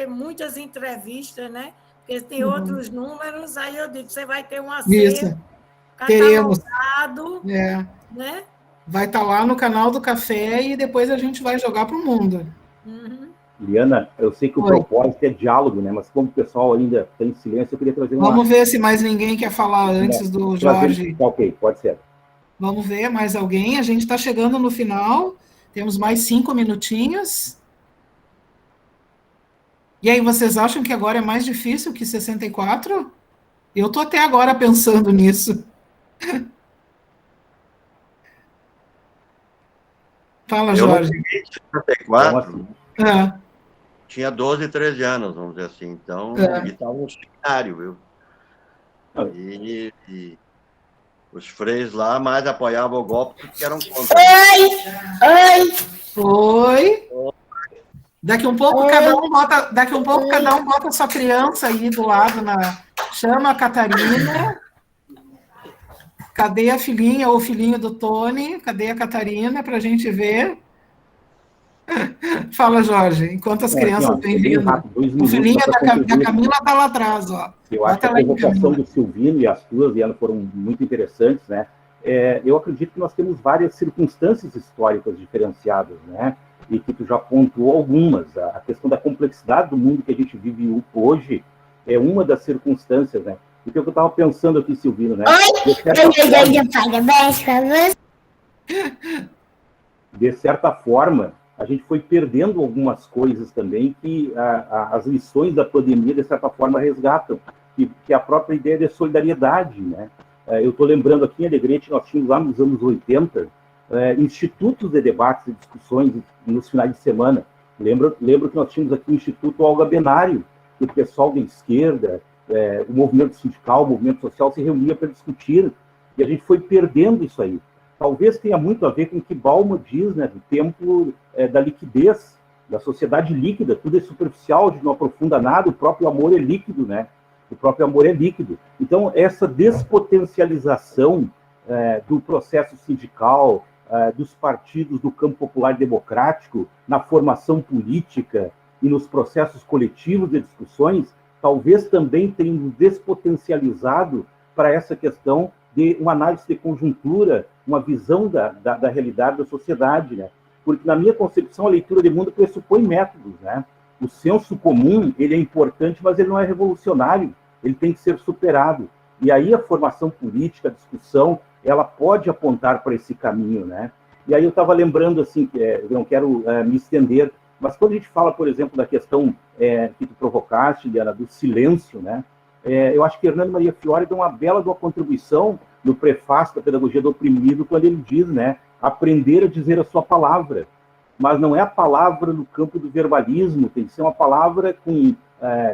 S4: muitas entrevistas, né? Porque tem
S1: Uhum.
S4: outros números, aí eu digo, você vai ter um
S1: Isso,
S4: acervo
S1: teremos.
S4: catalogado, né?
S1: Vai estar lá no canal do Café e depois a gente vai jogar para o mundo.
S4: Uhum.
S3: Liana, eu sei que o propósito é diálogo, né? Mas como o pessoal ainda está em silêncio, eu queria trazer uma...
S1: Vamos ver se mais ninguém quer falar antes do Jorge.
S3: Ok, pode ser.
S1: Vamos ver, mais alguém? A gente está chegando no final, temos mais 5 minutinhos. E aí, vocês acham que agora é mais difícil que 64? Eu estou até agora pensando nisso. Fala, Jorge.
S7: Eu, no 64, tinha 12, 13 anos, vamos dizer assim. Então, e estava um seminário, viu? E os freios lá mais apoiavam o golpe porque eram contra.
S1: Oi. Daqui um pouco cada um bota sua criança aí do lado chama a Catarina. Cadê a filhinha ou o filhinho do Tony? Cadê a Catarina para a gente ver? Fala, Jorge, enquanto as crianças vêm vindo. O filhinho da Camila está lá atrás, ó.
S3: Eu acho que a provocação do Silvino e as tuas, Liana, foram muito interessantes, né? Eu acredito que nós temos várias circunstâncias históricas diferenciadas, né? E que tu já pontuou algumas. A questão da complexidade do mundo que a gente vive hoje é uma das circunstâncias, né? Então, eu estava pensando aqui, Silvino, né? De certa forma, a gente foi perdendo algumas coisas também que as lições da pandemia, de certa forma, resgatam, que a própria ideia de solidariedade, né? Eu estou lembrando aqui em Alegrete, nós tínhamos lá nos anos 80, institutos de debates e discussões nos finais de semana. Lembro que nós tínhamos aqui o Instituto Olga Benário, que o pessoal da esquerda, o movimento sindical, o movimento social se reunia para discutir, e a gente foi perdendo isso aí. Talvez tenha muito a ver com o que Bauman diz, né, do tempo da liquidez, da sociedade líquida, tudo é superficial, a gente não aprofunda nada, o próprio amor é líquido, né? O próprio amor é líquido. Então, essa despotencialização do processo sindical, dos partidos do campo popular democrático, na formação política e nos processos coletivos de discussões, talvez também tenha nos despotencializado para essa questão de uma análise de conjuntura, uma visão da realidade da sociedade, né? Porque, na minha concepção, a leitura de mundo pressupõe métodos, né? O senso comum, ele é importante, mas ele não é revolucionário, ele tem que ser superado. E aí a formação política, a discussão, ela pode apontar para esse caminho, né? E aí eu estava lembrando, assim, que eu não quero me estender, mas quando a gente fala, por exemplo, da questão que tu provocaste, Liana, do silêncio, né? Eu acho que Hernando Maria Fiore deu uma bela contribuição no prefácio da Pedagogia do Oprimido, quando ele diz, né, aprender a dizer a sua palavra. Mas não é a palavra no campo do verbalismo, tem que ser uma palavra com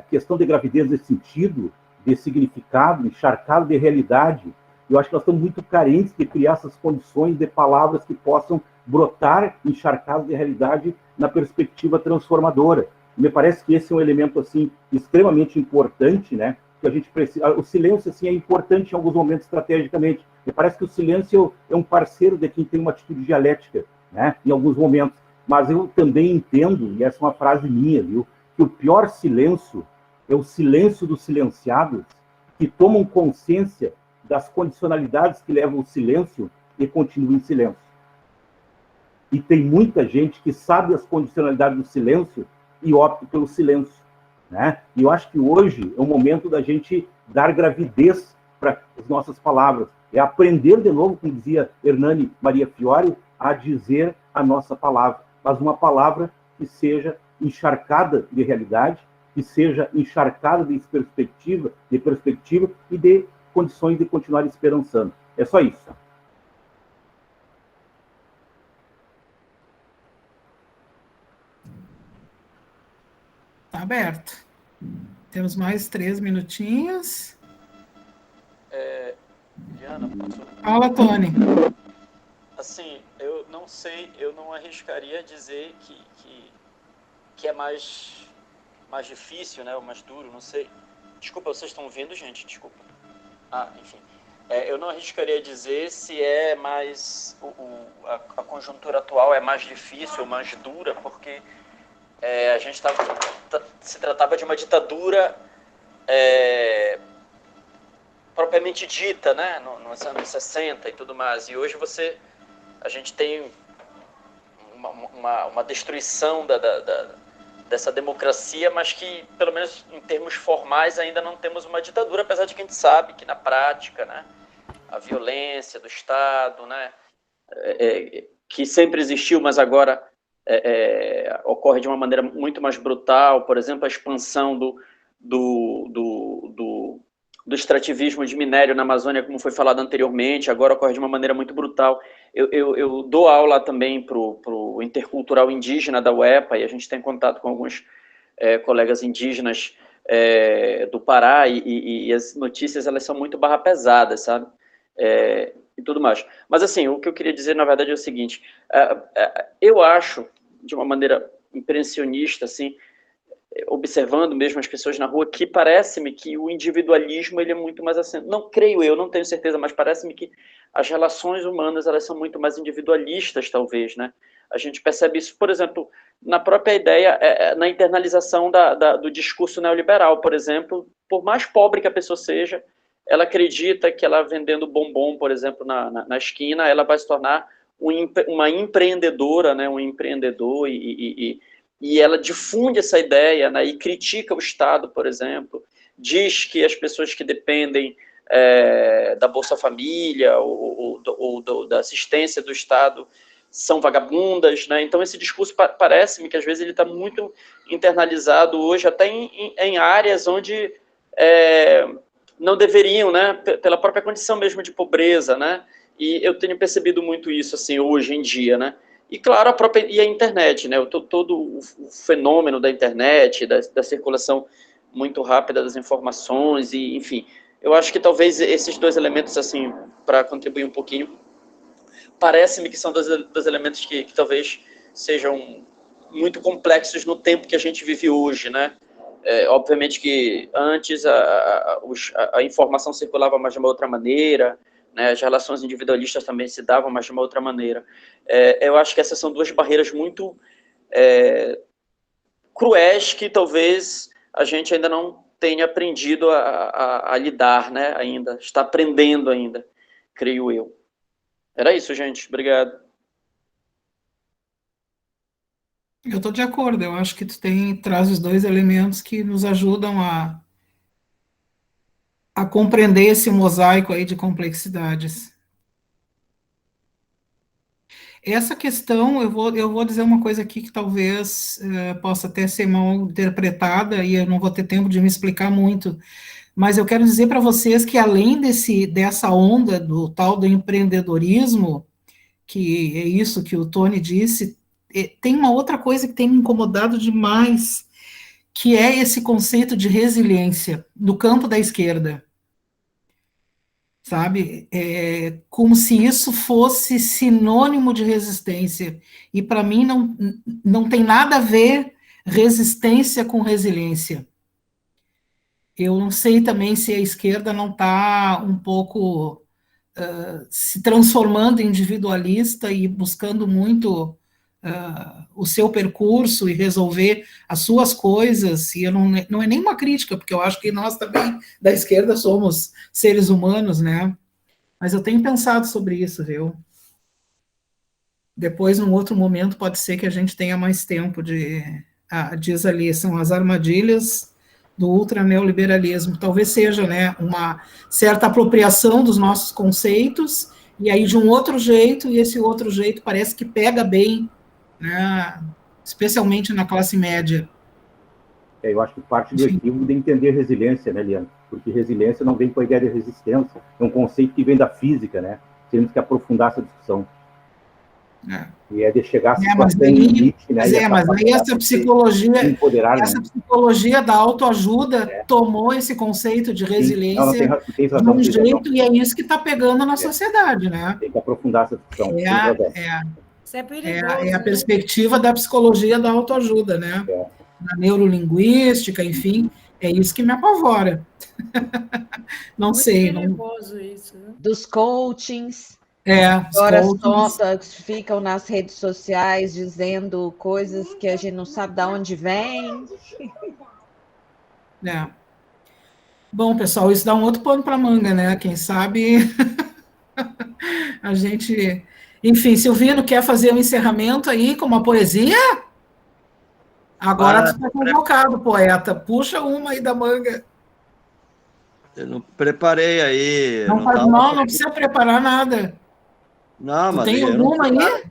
S3: questão de gravidez de sentido, de significado, encharcado de realidade. Eu acho que nós estamos muito carentes de criar essas condições de palavras que possam brotar encharcadas de realidade na perspectiva transformadora. Me parece que esse é um elemento assim extremamente importante, né? Que a gente precisa. O silêncio assim é importante em alguns momentos estrategicamente. Me parece que o silêncio é um parceiro de quem tem uma atitude dialética, né? Em alguns momentos. Mas eu também entendo, e essa é uma frase minha, viu, que o pior silêncio é o silêncio dos silenciados, que tomam consciência das condicionalidades que levam ao silêncio e continuam em silêncio. E tem muita gente que sabe as condicionalidades do silêncio e opta pelo silêncio, né? E eu acho que hoje é o momento da gente dar gravidez para as nossas palavras. É aprender de novo, como dizia Hernani Maria Fiore, a dizer a nossa palavra. Mas uma palavra que seja encharcada de realidade, que seja encharcada de perspectiva e de condições de continuar esperançando. É só isso.
S1: Está aberto. Temos mais 3 minutinhos.
S9: Diana, posso...
S1: Fala, Tony.
S9: Assim, eu não sei, eu não arriscaria dizer que é mais difícil, né, ou mais duro, não sei. Desculpa, vocês estão vendo, gente? Desculpa. Enfim. eu não arriscaria dizer se é mais a conjuntura atual é mais difícil, mais dura, porque a gente se tratava de uma ditadura propriamente dita, né, nos anos 60 e tudo mais, e hoje a gente tem uma destruição dessa democracia, mas que, pelo menos em termos formais, ainda não temos uma ditadura, apesar de que a gente sabe que na prática, né, a violência do Estado, né, que sempre existiu, mas agora ocorre de uma maneira muito mais brutal, por exemplo, a expansão do extrativismo de minério na Amazônia, como foi falado anteriormente, agora ocorre de uma maneira muito brutal. Eu dou aula também para o Intercultural Indígena da UEPA, e a gente tem contato com alguns colegas indígenas do Pará, e as notícias elas são muito barra pesadas, sabe? E tudo mais. Mas, assim, o que eu queria dizer, na verdade, é o seguinte, eu acho, de uma maneira impressionista, assim, observando mesmo as pessoas na rua, que parece-me que o individualismo ele é muito mais assim, não creio eu, não tenho certeza, mas parece-me que as relações humanas elas são muito mais individualistas, talvez, né? A gente percebe isso, por exemplo, na própria ideia, na internalização do discurso neoliberal, por exemplo, por mais pobre que a pessoa seja, ela acredita que ela vendendo bombom, por exemplo, na esquina, ela vai se tornar uma empreendedora, né? Um empreendedor e ela difunde essa ideia, né, e critica o Estado, por exemplo, diz que as pessoas que dependem da Bolsa Família ou da assistência do Estado são vagabundas, né? Então esse discurso parece-me que às vezes ele está muito internalizado hoje até em áreas onde não deveriam, né, pela própria condição mesmo de pobreza, né? E eu tenho percebido muito isso assim hoje em dia, né? E, claro, a internet, né? Todo o fenômeno da internet, da circulação muito rápida das informações, e, enfim, eu acho que talvez esses dois elementos, assim, para contribuir um pouquinho, parece-me que são dois elementos que talvez sejam muito complexos no tempo que a gente vive hoje, né? Obviamente que antes a informação circulava mais de uma outra maneira, né, as relações individualistas também se davam, mas de uma outra maneira. Eu acho que essas são duas barreiras muito cruéis que talvez a gente ainda não tenha aprendido a lidar, né, ainda. Está aprendendo ainda, creio eu. Era isso, gente. Obrigado.
S1: Eu estou de acordo. Eu acho que tu traz os dois elementos que nos ajudam a compreender esse mosaico aí de complexidades. Essa questão, eu vou dizer uma coisa aqui que talvez possa até ser mal interpretada, e eu não vou ter tempo de me explicar muito, mas eu quero dizer para vocês que além dessa onda do tal do empreendedorismo, que é isso que o Tony disse, tem uma outra coisa que tem me incomodado demais, que é esse conceito de resiliência no campo da esquerda. Sabe? Como se isso fosse sinônimo de resistência. E para mim não tem nada a ver resistência com resiliência. Eu não sei também se a esquerda não está um pouco se transformando em individualista e buscando muito o seu percurso e resolver as suas coisas, e não é nenhuma crítica, porque eu acho que nós também, da esquerda, somos seres humanos, né? Mas eu tenho pensado sobre isso, viu? Depois, num outro momento, pode ser que a gente tenha mais tempo diz ali, são as armadilhas do ultraneoliberalismo. Talvez seja, né, uma certa apropriação dos nossos conceitos, e aí de um outro jeito, e esse outro jeito parece que pega bem, né, especialmente na classe média.
S3: Eu acho que parte do equívoco de entender resiliência, né, Liana? Porque resiliência não vem com a ideia de resistência, é um conceito que vem da física, né? Temos que aprofundar essa discussão. E de chegar a situação limite, né?
S1: Mas aí essa psicologia da autoajuda tomou esse conceito de resiliência de um jeito, e é isso que está pegando na sociedade, né?
S3: Tem que aprofundar essa discussão.
S4: Isso é perigoso,
S1: a perspectiva da psicologia da autoajuda, né? Na neurolinguística, enfim, É isso que me apavora. Não
S4: Muito
S1: sei. Não...
S4: perigoso isso. Viu?
S8: Dos coachings.
S1: Agora
S8: as contas ficam nas redes sociais dizendo coisas que a gente não sabe de onde vem.
S1: Bom, pessoal, isso dá um outro pano para manga, né? Quem sabe a gente... Enfim, Silvino, quer fazer um encerramento aí com uma poesia? Agora tu está convocado, poeta. Puxa uma aí da manga.
S7: Eu não preparei aí.
S1: Não precisa preparar nada.
S7: Não, mas
S1: tem alguma aí?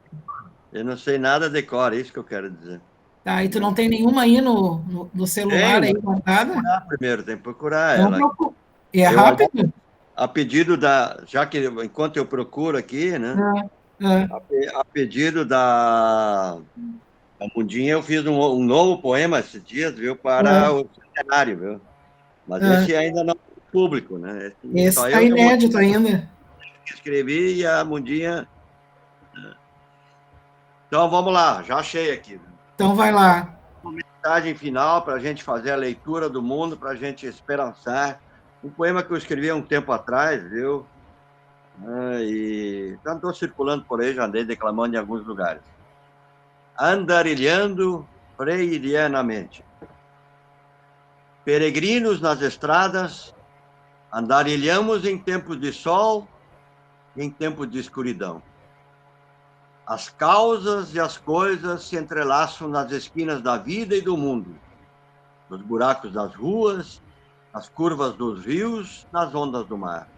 S7: Eu não sei nada de cor, é isso que eu quero dizer.
S1: Tá, e tu não tem nenhuma aí no celular aí guardada?
S7: Primeiro, tem que procurar
S1: então,
S7: ela.
S1: É rápido?
S7: A pedido já que enquanto eu procuro aqui, né? A pedido da Mundinha, eu fiz um novo poema esses dias, viu, para o centenário, viu? Mas esse ainda não é público, né?
S1: Esse está inédito ainda.
S7: Escrevi e a Mundinha... Então, vamos lá, já achei aqui.
S1: Então, vai lá.
S7: Uma mensagem final para a gente fazer a leitura do mundo, para a gente esperançar. Um poema que eu escrevi há um tempo atrás, viu? E já estou circulando por aí, já andei declamando em alguns lugares. Andarilhando freirianamente. Peregrinos nas estradas, andarilhamos em tempos de sol e em tempos de escuridão. As causas e as coisas se entrelaçam nas esquinas da vida e do mundo, nos buracos das ruas, nas curvas dos rios, nas ondas do mar.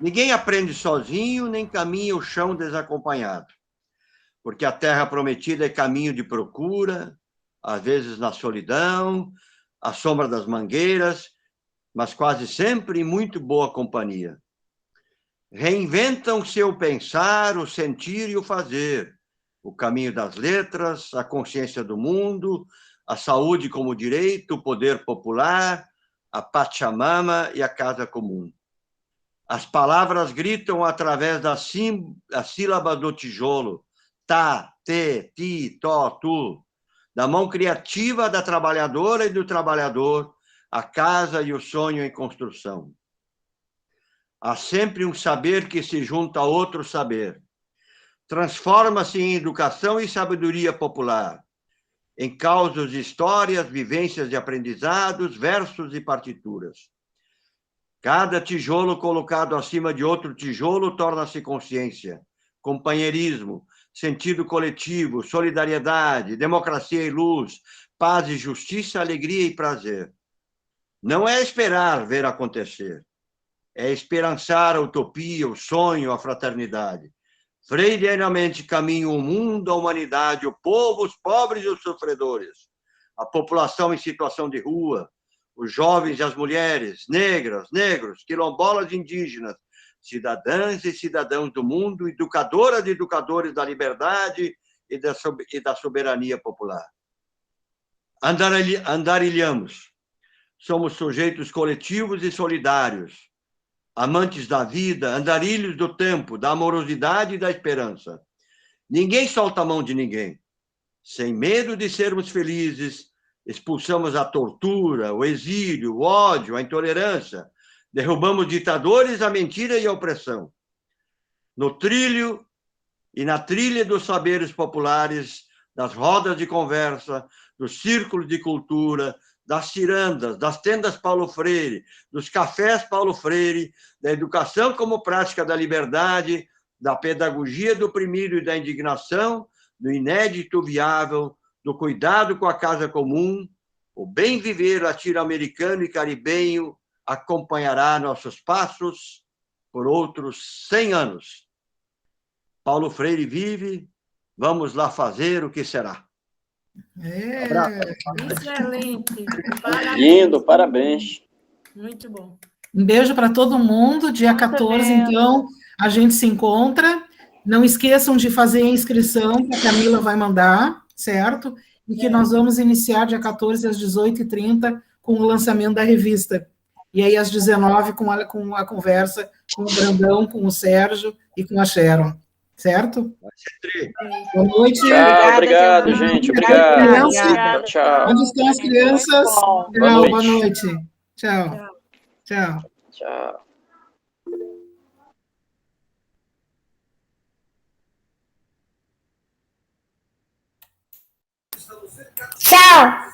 S7: Ninguém aprende sozinho, nem caminha o chão desacompanhado, porque a terra prometida é caminho de procura, às vezes na solidão, à sombra das mangueiras, mas quase sempre em muito boa companhia. Reinventam seu pensar, o sentir e o fazer, o caminho das letras, a consciência do mundo, a saúde como direito, o poder popular, a Pachamama e a casa comum. As palavras gritam através da sílaba do tijolo, tá, te, ti, to, tu, da mão criativa da trabalhadora e do trabalhador, a casa e o sonho em construção. Há sempre um saber que se junta a outro saber. Transforma-se em educação e sabedoria popular, em causos de histórias, vivências de aprendizados, versos e partituras. Cada tijolo colocado acima de outro tijolo torna-se consciência, companheirismo, sentido coletivo, solidariedade, democracia e luz, paz e justiça, alegria e prazer. Não é esperar ver acontecer. É esperançar a utopia, o sonho, a fraternidade. Freirianamente caminha o mundo, a humanidade, o povo, os pobres e os sofredores, a população em situação de rua, os jovens e as mulheres, negras, negros, quilombolas indígenas, cidadãs e cidadãos do mundo, educadoras e educadores da liberdade e da soberania popular. Andarilhamos. Somos sujeitos coletivos e solidários, amantes da vida, andarilhos do tempo, da amorosidade e da esperança. Ninguém solta a mão de ninguém. Sem medo de sermos felizes, expulsamos a tortura, o exílio, o ódio, a intolerância. Derrubamos ditadores, a mentira e a opressão. No trilho e na trilha dos saberes populares, das rodas de conversa, dos círculos de cultura, das cirandas, das tendas Paulo Freire, dos cafés Paulo Freire, da educação como prática da liberdade, da pedagogia do oprimido e da indignação, do inédito viável, do cuidado com a casa comum, o bem viver latino-americano e caribenho acompanhará nossos passos por outros 100 anos. Paulo Freire vive, vamos lá fazer o que será.
S4: Excelente. Parabéns.
S9: Lindo, parabéns.
S4: Muito bom.
S1: Um beijo para todo mundo. Dia 14, então, a gente se encontra. Não esqueçam de fazer a inscrição, que a Camila vai mandar, certo? E que nós vamos iniciar dia 14, às 18h30, com o lançamento da revista. E aí, às 19h, com a conversa com o Brandão, com o Sérgio e com a Sharon. certo?
S7: Vai ser tri.
S1: Boa noite.
S9: Tchau, obrigado,
S8: Giovana.
S9: gente. Obrigado.
S8: Obrigada.
S9: Tchau.
S1: Onde estão as crianças?
S6: Muito bom.
S1: Tchau,
S9: Boa
S1: boa
S9: noite.
S1: noite. Tchau. Tchau.
S9: Tchau.
S11: Tchau!